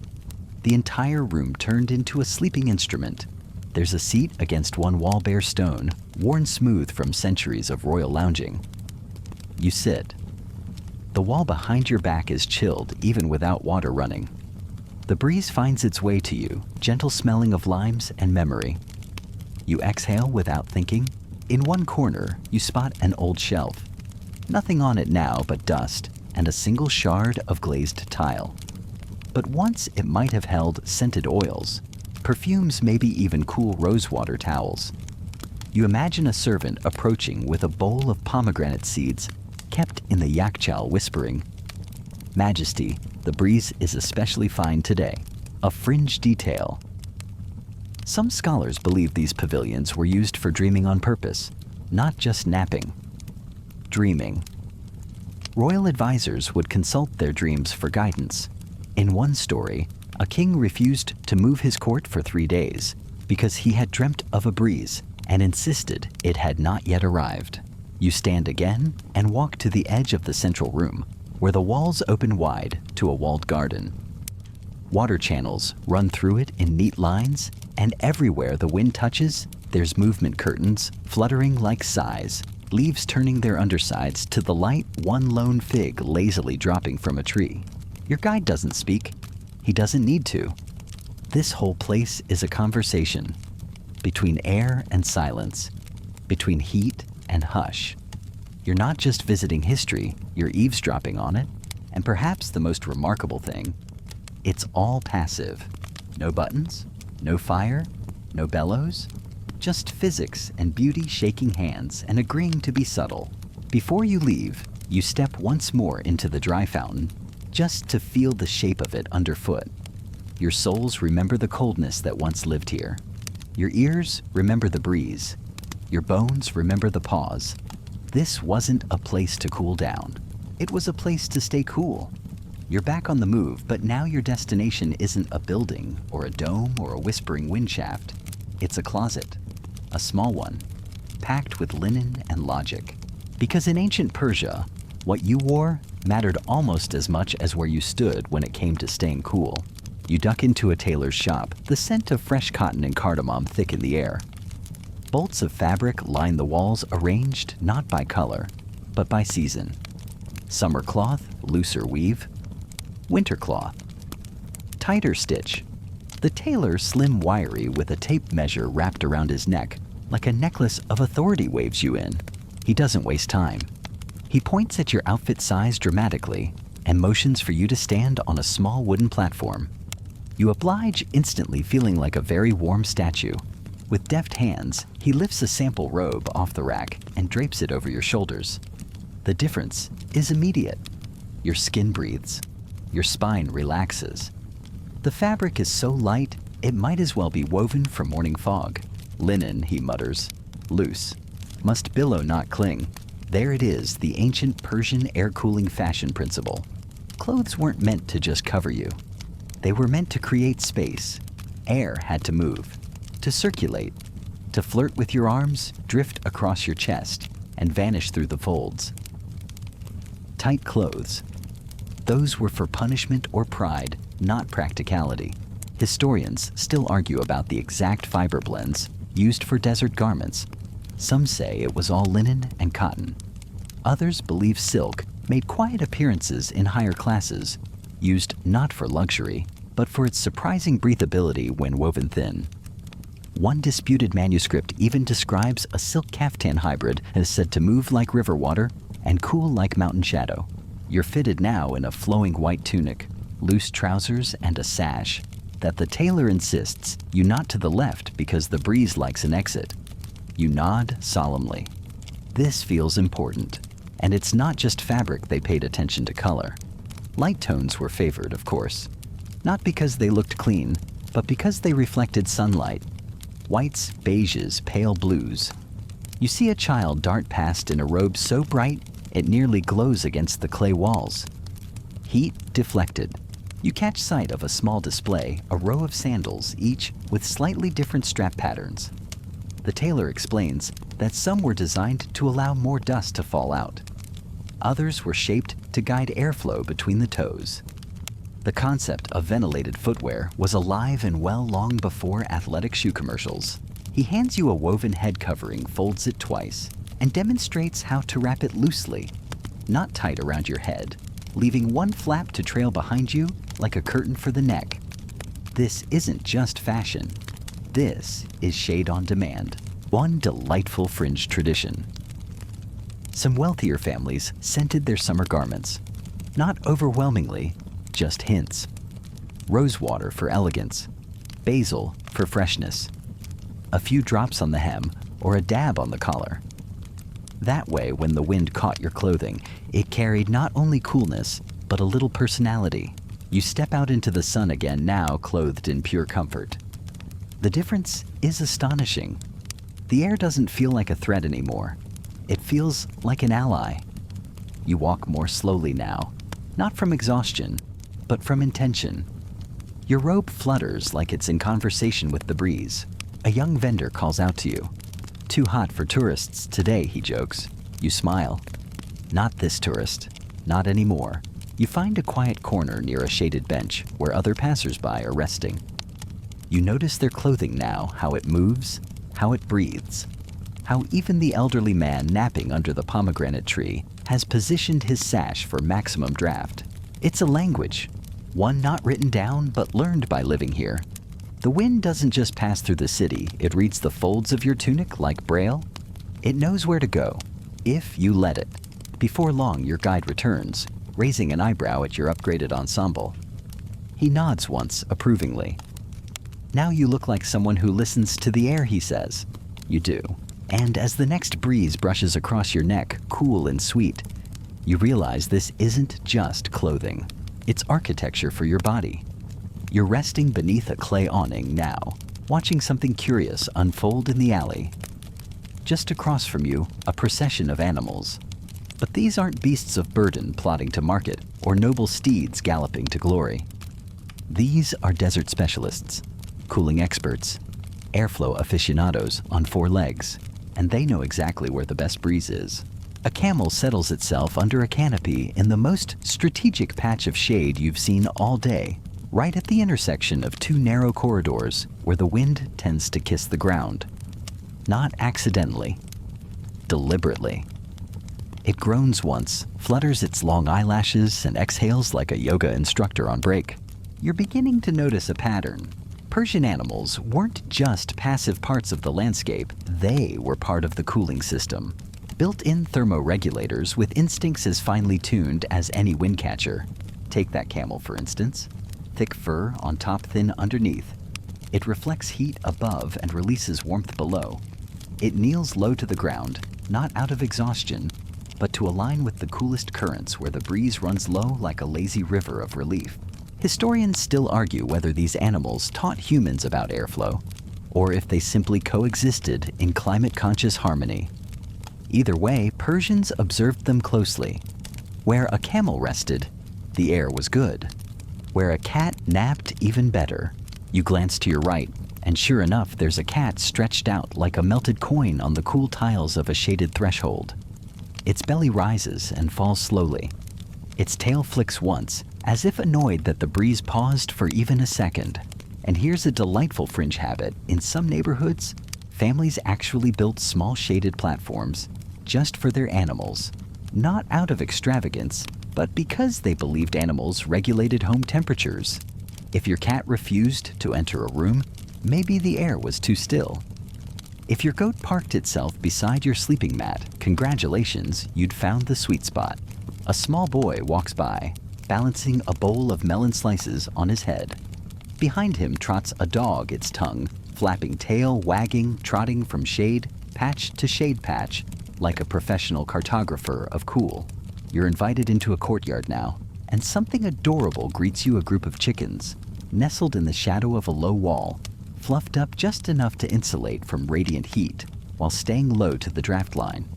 Speaker 1: The entire room turned into a sleeping instrument. There's a seat against one wall bare stone, worn smooth from centuries of royal lounging. You sit. The wall behind your back is chilled even without water running. The breeze finds its way to you, gentle smelling of limes and memory. You exhale without thinking. In one corner, you spot an old shelf. Nothing on it now but dust and a single shard of glazed tile. But once it might have held scented oils, perfumes, maybe even cool rosewater towels. You imagine a servant approaching with a bowl of pomegranate seeds, kept in the yakhchal, whispering, Majesty, the breeze is especially fine today. A fringe detail. Some scholars believe these pavilions were used for dreaming on purpose, not just napping. Dreaming. Royal advisors would consult their dreams for guidance. In one story, a king refused to move his court for 3 days because he had dreamt of a breeze and insisted it had not yet arrived. You stand again and walk to the edge of the central room, where the walls open wide to a walled garden. Water channels run through it in neat lines, and everywhere the wind touches, there's movement curtains fluttering like sighs, leaves turning their undersides to the light, one lone fig lazily dropping from a tree. Your guide doesn't speak. He doesn't need to. This whole place is a conversation between air and silence, between heat and hush. You're not just visiting history, you're eavesdropping on it. And perhaps the most remarkable thing, it's all passive. No buttons, no fire, no bellows, just physics and beauty shaking hands and agreeing to be subtle. Before you leave, you step once more into the dry fountain, just to feel the shape of it underfoot. Your soles remember the coldness that once lived here. Your ears remember the breeze. Your bones remember the pause. This wasn't a place to cool down. It was a place to stay cool. You're back on the move, but now your destination isn't a building or a dome or a whispering wind shaft. It's a closet, a small one, packed with linen and logic. Because in ancient Persia, what you wore mattered almost as much as where you stood when it came to staying cool. You duck into a tailor's shop, the scent of fresh cotton and cardamom thick in the air. Bolts of fabric line the walls, arranged not by color, but by season. Summer cloth, looser weave. Winter cloth, tighter stitch. The tailor, slim, wiry, with a tape measure wrapped around his neck, like a necklace of authority, waves you in. He doesn't waste time. He points at your outfit size dramatically and motions for you to stand on a small wooden platform. You oblige, instantly feeling like a very warm statue. With deft hands, he lifts a sample robe off the rack and drapes it over your shoulders. The difference is immediate. Your skin breathes. Your spine relaxes. The fabric is so light, it might as well be woven from morning fog. Linen, he mutters, loose. Must billow, not cling. There it is, the ancient Persian air-cooling fashion principle. Clothes weren't meant to just cover you. They were meant to create space. Air had to move, to circulate, to flirt with your arms, drift across your chest, and vanish through the folds. Tight clothes. Those were for punishment or pride, not practicality. Historians still argue about the exact fiber blends used for desert garments. Some say it was all linen and cotton. Others believe silk made quiet appearances in higher classes, used not for luxury, but for its surprising breathability when woven thin. One disputed manuscript even describes a silk caftan hybrid as said to move like river water and cool like mountain shadow. You're fitted now in a flowing white tunic, loose trousers, and a sash that the tailor insists you knot to the left because the breeze likes an exit. You nod solemnly. This feels important, and it's not just fabric they paid attention to color. Light tones were favored, of course, not because they looked clean, but because they reflected sunlight. Whites, beiges, pale blues. You see a child dart past in a robe so bright it nearly glows against the clay walls. Heat deflected. You catch sight of a small display, a row of sandals, each with slightly different strap patterns. The tailor explains that some were designed to allow more dust to fall out. Others were shaped to guide airflow between the toes. The concept of ventilated footwear was alive and well long before athletic shoe commercials. He hands you a woven head covering, folds it twice, and demonstrates how to wrap it loosely, not tight around your head, leaving one flap to trail behind you like a curtain for the neck. This isn't just fashion. This is shade on demand, one delightful fringe tradition. Some wealthier families scented their summer garments, not overwhelmingly, just hints. Rosewater for elegance, basil for freshness, a few drops on the hem or a dab on the collar. That way, when the wind caught your clothing, it carried not only coolness, but a little personality. You step out into the sun again, now clothed in pure comfort. The difference is astonishing. The air doesn't feel like a threat anymore. It feels like an ally. You walk more slowly now, not from exhaustion, but from intention. Your robe flutters like it's in conversation with the breeze. A young vendor calls out to you. Too hot for tourists today, he jokes. You smile. Not this tourist. Not anymore. You find a quiet corner near a shaded bench where other passers-by are resting. You notice their clothing now, how it moves, how it breathes, how even the elderly man napping under the pomegranate tree has positioned his sash for maximum draft. It's a language, one not written down but learned by living here. The wind doesn't just pass through the city, it reads the folds of your tunic like Braille. It knows where to go, if you let it. Before long, your guide returns, raising an eyebrow at your upgraded ensemble. He nods once, approvingly. Now you look like someone who listens to the air, he says. You do. And as the next breeze brushes across your neck, cool and sweet, you realize this isn't just clothing. It's architecture for your body. You're resting beneath a clay awning now, watching something curious unfold in the alley. Just across from you, a procession of animals. But these aren't beasts of burden plodding to market or noble steeds galloping to glory. These are desert specialists, cooling experts, airflow aficionados on 4 legs, and they know exactly where the best breeze is. A camel settles itself under a canopy in the most strategic patch of shade you've seen all day. right at the intersection of two narrow corridors where the wind tends to kiss the ground. Not accidentally, deliberately. It groans once, flutters its long eyelashes, and exhales like a yoga instructor on break. You're beginning to notice a pattern. Persian animals weren't just passive parts of the landscape, they were part of the cooling system. Built-in thermoregulators with instincts as finely tuned as any windcatcher. Take that camel, for instance. Thick fur on top, thin underneath. It reflects heat above and releases warmth below. It kneels low to the ground, not out of exhaustion, but to align with the coolest currents where the breeze runs low like a lazy river of relief. Historians still argue whether these animals taught humans about airflow, or if they simply coexisted in climate-conscious harmony. Either way, Persians observed them closely. Where a camel rested, the air was good. Where a cat napped, even better. You glance to your right, and sure enough, there's a cat stretched out like a melted coin on the cool tiles of a shaded threshold. Its belly rises and falls slowly. Its tail flicks once, as if annoyed that the breeze paused for even a second. And here's a delightful fringe habit. In some neighborhoods, families actually built small shaded platforms just for their animals, not out of extravagance, but because they believed animals regulated home temperatures. If your cat refused to enter a room, maybe the air was too still. If your goat parked itself beside your sleeping mat, congratulations, you'd found the sweet spot. A small boy walks by, balancing a bowl of melon slices on his head. Behind him trots a dog, its tongue flapping, tail wagging, trotting from shade patch to shade patch, like a professional cartographer of cool. You're invited into a courtyard now, and something adorable greets you, a group of chickens, nestled in the shadow of a low wall, fluffed up just enough to insulate from radiant heat, while staying low to the draft line.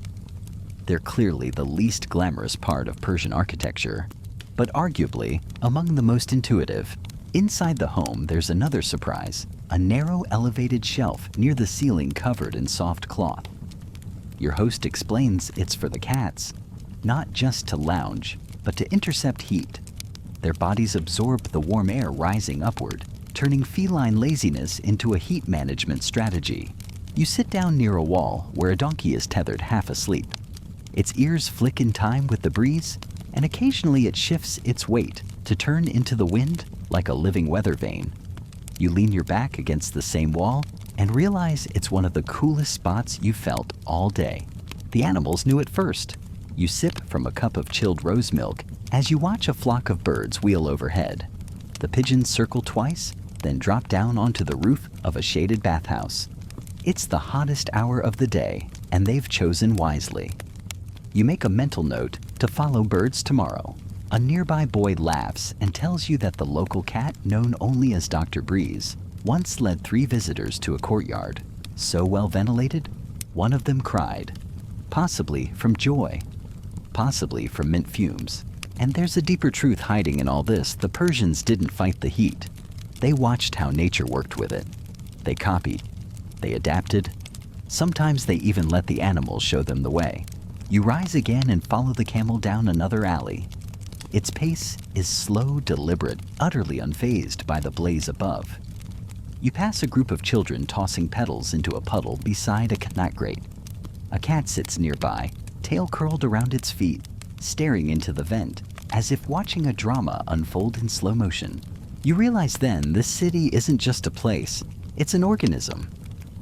Speaker 1: They're clearly the least glamorous part of Persian architecture, but arguably among the most intuitive. Inside the home, there's another surprise, a narrow elevated shelf near the ceiling covered in soft cloth. Your host explains it's for the cats, not just to lounge, but to intercept heat. Their bodies absorb the warm air rising upward, turning feline laziness into a heat management strategy. You sit down near a wall where a donkey is tethered half asleep. Its ears flick in time with the breeze, and occasionally it shifts its weight to turn into the wind like a living weather vane. You lean your back against the same wall and realize it's one of the coolest spots you've felt all day. The animals knew it first. You sip from a cup of chilled rose milk as you watch a flock of birds wheel overhead. The pigeons circle twice, then drop down onto the roof of a shaded bathhouse. It's the hottest hour of the day, and they've chosen wisely. You make a mental note to follow birds tomorrow. A nearby boy laughs and tells you that the local cat, known only as Dr. Breeze, once led 3 visitors to a courtyard, so well ventilated, one of them cried. Possibly from joy, possibly from mint fumes. And there's a deeper truth hiding in all this. The Persians didn't fight the heat. They watched how nature worked with it. They copied, they adapted. Sometimes they even let the animals show them the way. You rise again and follow the camel down another alley. Its pace is slow, deliberate, utterly unfazed by the blaze above. You pass a group of children tossing petals into a puddle beside a qanat grate. A cat sits nearby, tail curled around its feet, staring into the vent, as if watching a drama unfold in slow motion. You realize then this city isn't just a place, it's an organism.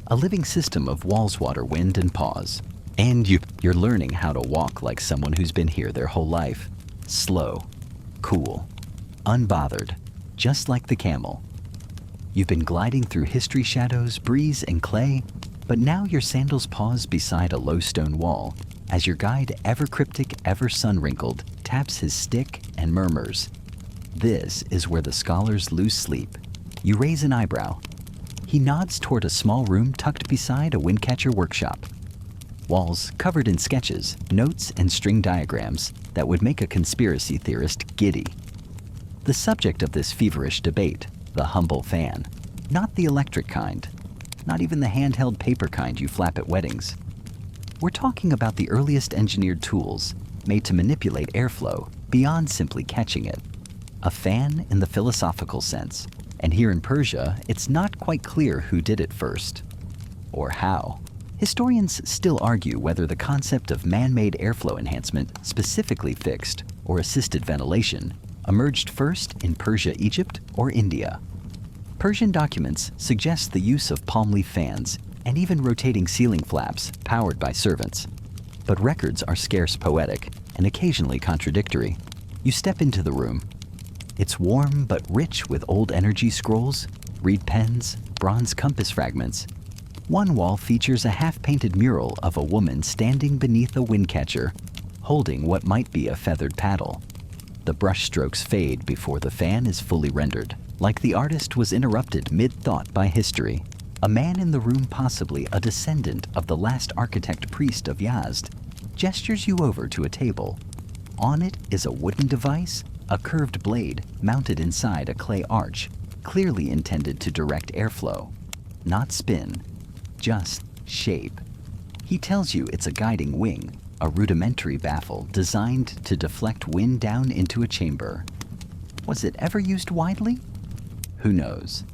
Speaker 1: A living system of walls, water, wind, and pause. And you're learning how to walk like someone who's been here their whole life. Slow, cool, unbothered, just like the camel. You've been gliding through history shadows, breeze, and clay, but now your sandals pause beside a low stone wall as your guide, ever cryptic, ever sun-wrinkled, taps his stick and murmurs. This is where the scholars lose sleep. You raise an eyebrow. He nods toward a small room tucked beside a windcatcher workshop. Walls covered in sketches, notes, and string diagrams that would make a conspiracy theorist giddy. The subject of this feverish debate, the humble fan. Not the electric kind. Not even the handheld paper kind you flap at weddings. We're talking about the earliest engineered tools made to manipulate airflow beyond simply catching it. A fan in the philosophical sense. And here in Persia, it's not quite clear who did it first. Or how. Historians still argue whether the concept of man-made airflow enhancement, specifically fixed or assisted ventilation, emerged first in Persia, Egypt, or India. Persian documents suggest the use of palm leaf fans and even rotating ceiling flaps powered by servants. But records are scarce poetic and occasionally contradictory. You step into the room. It's warm but rich with old energy scrolls, reed pens, bronze compass fragments. One wall features a half-painted mural of a woman standing beneath a windcatcher, holding what might be a feathered paddle. The brushstrokes fade before the fan is fully rendered, like the artist was interrupted mid-thought by history. A man in the room, possibly a descendant of the last architect-priest of Yazd, gestures you over to a table. On it is a wooden device, a curved blade mounted inside a clay arch, clearly intended to direct airflow. Not spin, just shape. He tells you it's a guiding wing, a rudimentary baffle designed to deflect wind down into a chamber. Was it ever used widely? Who knows?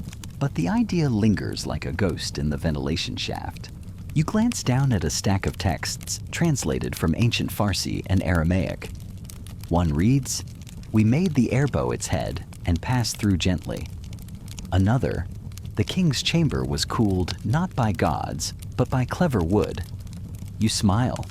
Speaker 1: But the idea lingers like a ghost in the ventilation shaft. You glance down at a stack of texts translated from ancient Farsi and Aramaic. One reads, "We made the airbow its head and passed through gently." Another, "The king's chamber was cooled not by gods, but by clever wood." You smile.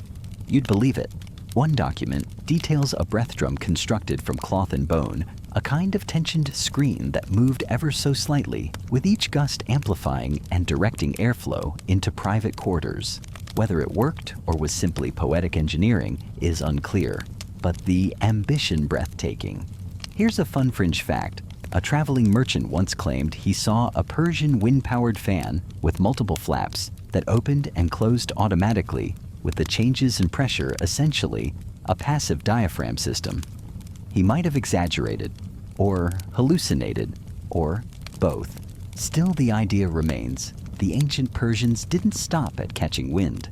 Speaker 1: You'd believe it. One document details a breath drum constructed from cloth and bone, a kind of tensioned screen that moved ever so slightly, with each gust amplifying and directing airflow into private quarters. Whether it worked or was simply poetic engineering is unclear, but the ambition breathtaking. Here's a fun fringe fact. A traveling merchant once claimed he saw a Persian wind-powered fan with multiple flaps that opened and closed automatically, with the changes in pressure essentially a passive diaphragm system. He might have exaggerated, or hallucinated, or both. Still, the idea remains. The ancient Persians didn't stop at catching wind.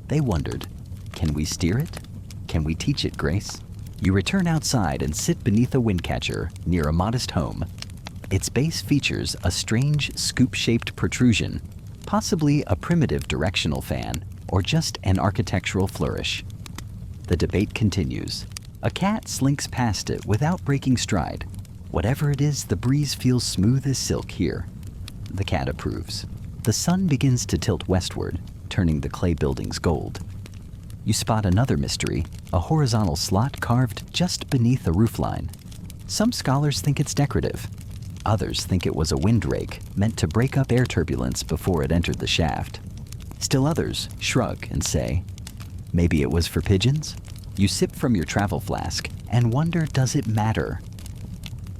Speaker 1: They wondered, can we steer it? Can we teach it grace? You return outside and sit beneath a windcatcher near a modest home. Its base features a strange scoop-shaped protrusion, possibly a primitive directional fan, or just an architectural flourish. The debate continues. A cat slinks past it without breaking stride. Whatever it is, the breeze feels smooth as silk here. The cat approves. The sun begins to tilt westward, turning the clay buildings gold. You spot another mystery, a horizontal slot carved just beneath the roofline. Some scholars think it's decorative. Others think it was a wind rake meant to break up air turbulence before it entered the shaft. Still others shrug and say, maybe it was for pigeons? You sip from your travel flask and wonder, does it matter?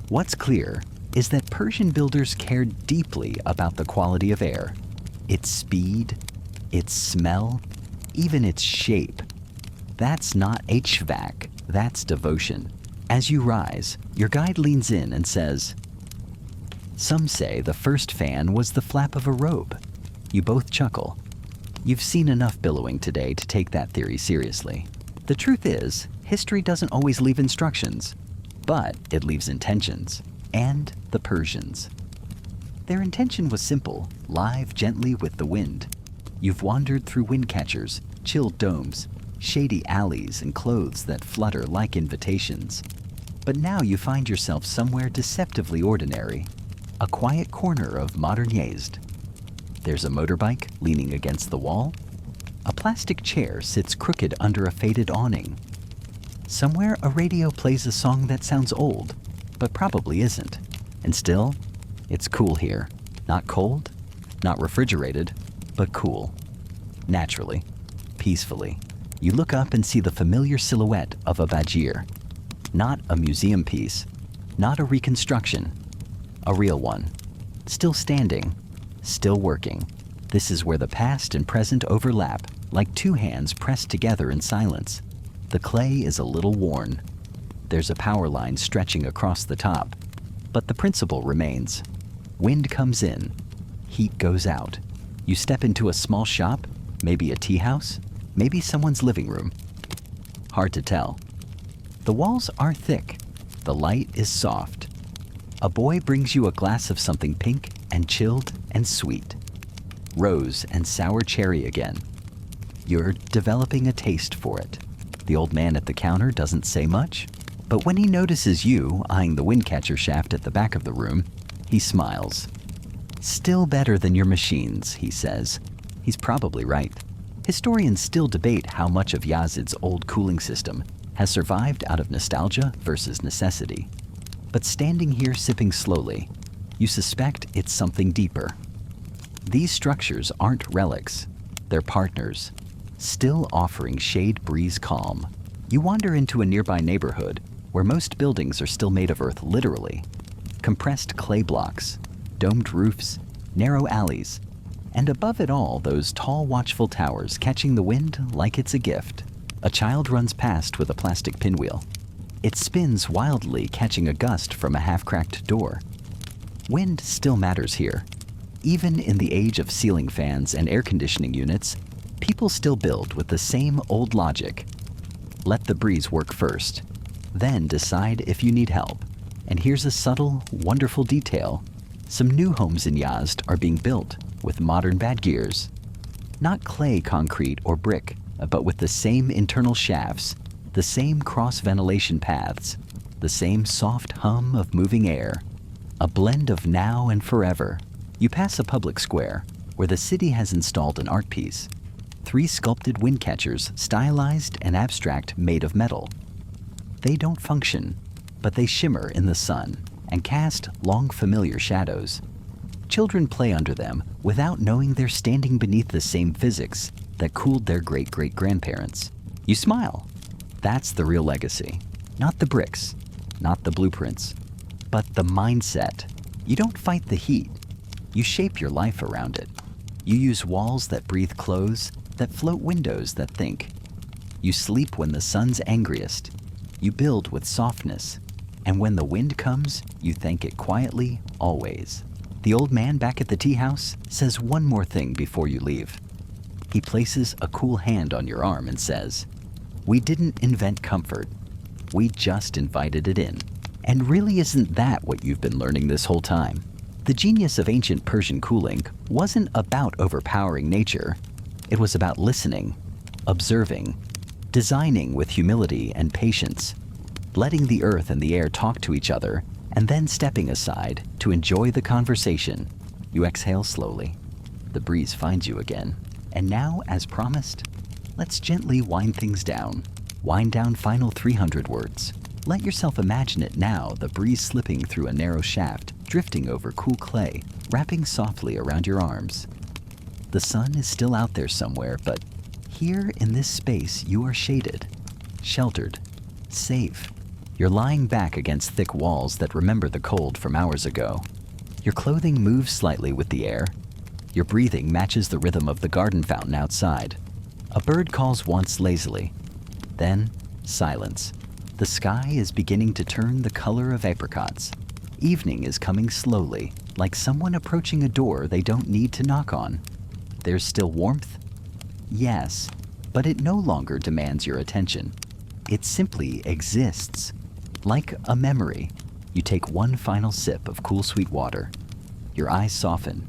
Speaker 1: What's clear is that Persian builders cared deeply about the quality of air, its speed, its smell, even its shape. That's not HVAC, that's devotion. As you rise, your guide leans in and says, "Some say the first fan was the flap of a robe." You both chuckle. You've seen enough billowing today to take that theory seriously. The truth is, history doesn't always leave instructions, but it leaves intentions. And the Persians. Their intention was simple, live gently with the wind. You've wandered through windcatchers, chilled domes, shady alleys, and clothes that flutter like invitations. But now you find yourself somewhere deceptively ordinary, a quiet corner of modern Yazd. There's a motorbike leaning against the wall. A plastic chair sits crooked under a faded awning. Somewhere a radio plays a song that sounds old, but probably isn't. And still, it's cool here. Not cold, not refrigerated, but cool. Naturally, peacefully. You look up and see the familiar silhouette of a bajir. Not a museum piece, not a reconstruction, a real one. Still standing, still working. This is where the past and present overlap, like two hands pressed together in silence. The clay is a little worn. There's a power line stretching across the top, but the principle remains. Wind comes in, heat goes out. You step into a small shop, maybe a tea house, maybe someone's living room. Hard to tell. The walls are thick, The light is soft. A boy brings you a glass of something pink and chilled and sweet. Rose and sour cherry again. You're developing a taste for it. The old man at the counter doesn't say much, but when he notices you eyeing the Windcatcher shaft at the back of the room, he smiles. Still better than your machines, he says. He's probably right. Historians still debate how much of Yazid's old cooling system has survived out of nostalgia versus necessity. But standing here sipping slowly, you suspect it's something deeper. These structures aren't relics, they're partners, still offering shade breeze calm. You wander into a nearby neighborhood where most buildings are still made of earth literally. Compressed clay blocks, domed roofs, narrow alleys, and above it all those tall watchful towers catching the wind like it's a gift. A child runs past with a plastic pinwheel. It spins wildly, catching a gust from a half-cracked door. Wind still matters here. Even in the age of ceiling fans and air conditioning units, people still build with the same old logic. Let the breeze work first, then decide if you need help. And here's a subtle, wonderful detail. Some new homes in Yazd are being built with modern bad gears. Not clay, concrete, or brick, but with the same internal shafts, the same cross-ventilation paths, the same soft hum of moving air. A blend of now and forever. You pass a public square where the city has installed an art piece. 3 sculpted Windcatchers, stylized and abstract, made of metal. They don't function, but they shimmer in the sun and cast long familiar shadows. Children play under them without knowing they're standing beneath the same physics that cooled their great-great-grandparents. You smile. That's the real legacy. Not the bricks, not the blueprints, but the mindset. You don't fight the heat. You shape your life around it. You use walls that breathe clothes, that float windows that think. You sleep when the sun's angriest. You build with softness. And when the wind comes, you thank it quietly, always. The old man back at the tea house says one more thing before you leave. He places a cool hand on your arm and says, "We didn't invent comfort. We just invited it in." And really, isn't that what you've been learning this whole time? The genius of ancient Persian cooling wasn't about overpowering nature. It was about listening, observing, designing with humility and patience, letting the earth and the air talk to each other, and then stepping aside to enjoy the conversation. You exhale slowly. The breeze finds you again. And now, as promised, let's gently wind things down. Wind down final 300 words. Let yourself imagine it now, the breeze slipping through a narrow shaft, drifting over cool clay, wrapping softly around your arms. The sun is still out there somewhere, but here in this space you are shaded, sheltered, safe. You're lying back against thick walls that remember the cold from hours ago. Your clothing moves slightly with the air. Your breathing matches the rhythm of the garden fountain outside. A bird calls once lazily. Then, silence. The sky is beginning to turn the color of apricots. Evening is coming slowly, like someone approaching a door they don't need to knock on. There's still warmth? Yes, but it no longer demands your attention. It simply exists. Like a memory, you take one final sip of cool sweet water. Your eyes soften.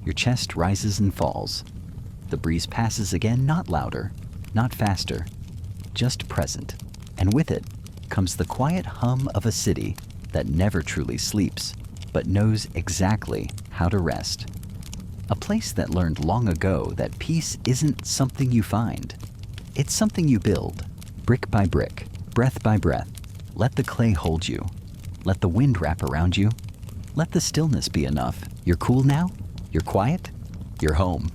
Speaker 1: Your chest rises and falls. The breeze passes again, not louder, not faster, just present. And with it comes the quiet hum of a city that never truly sleeps, but knows exactly how to rest. A place that learned long ago that peace isn't something you find. It's something you build, brick by brick, breath by breath. Let the clay hold you. Let the wind wrap around you. Let the stillness be enough. You're cool now? You're quiet? You're home.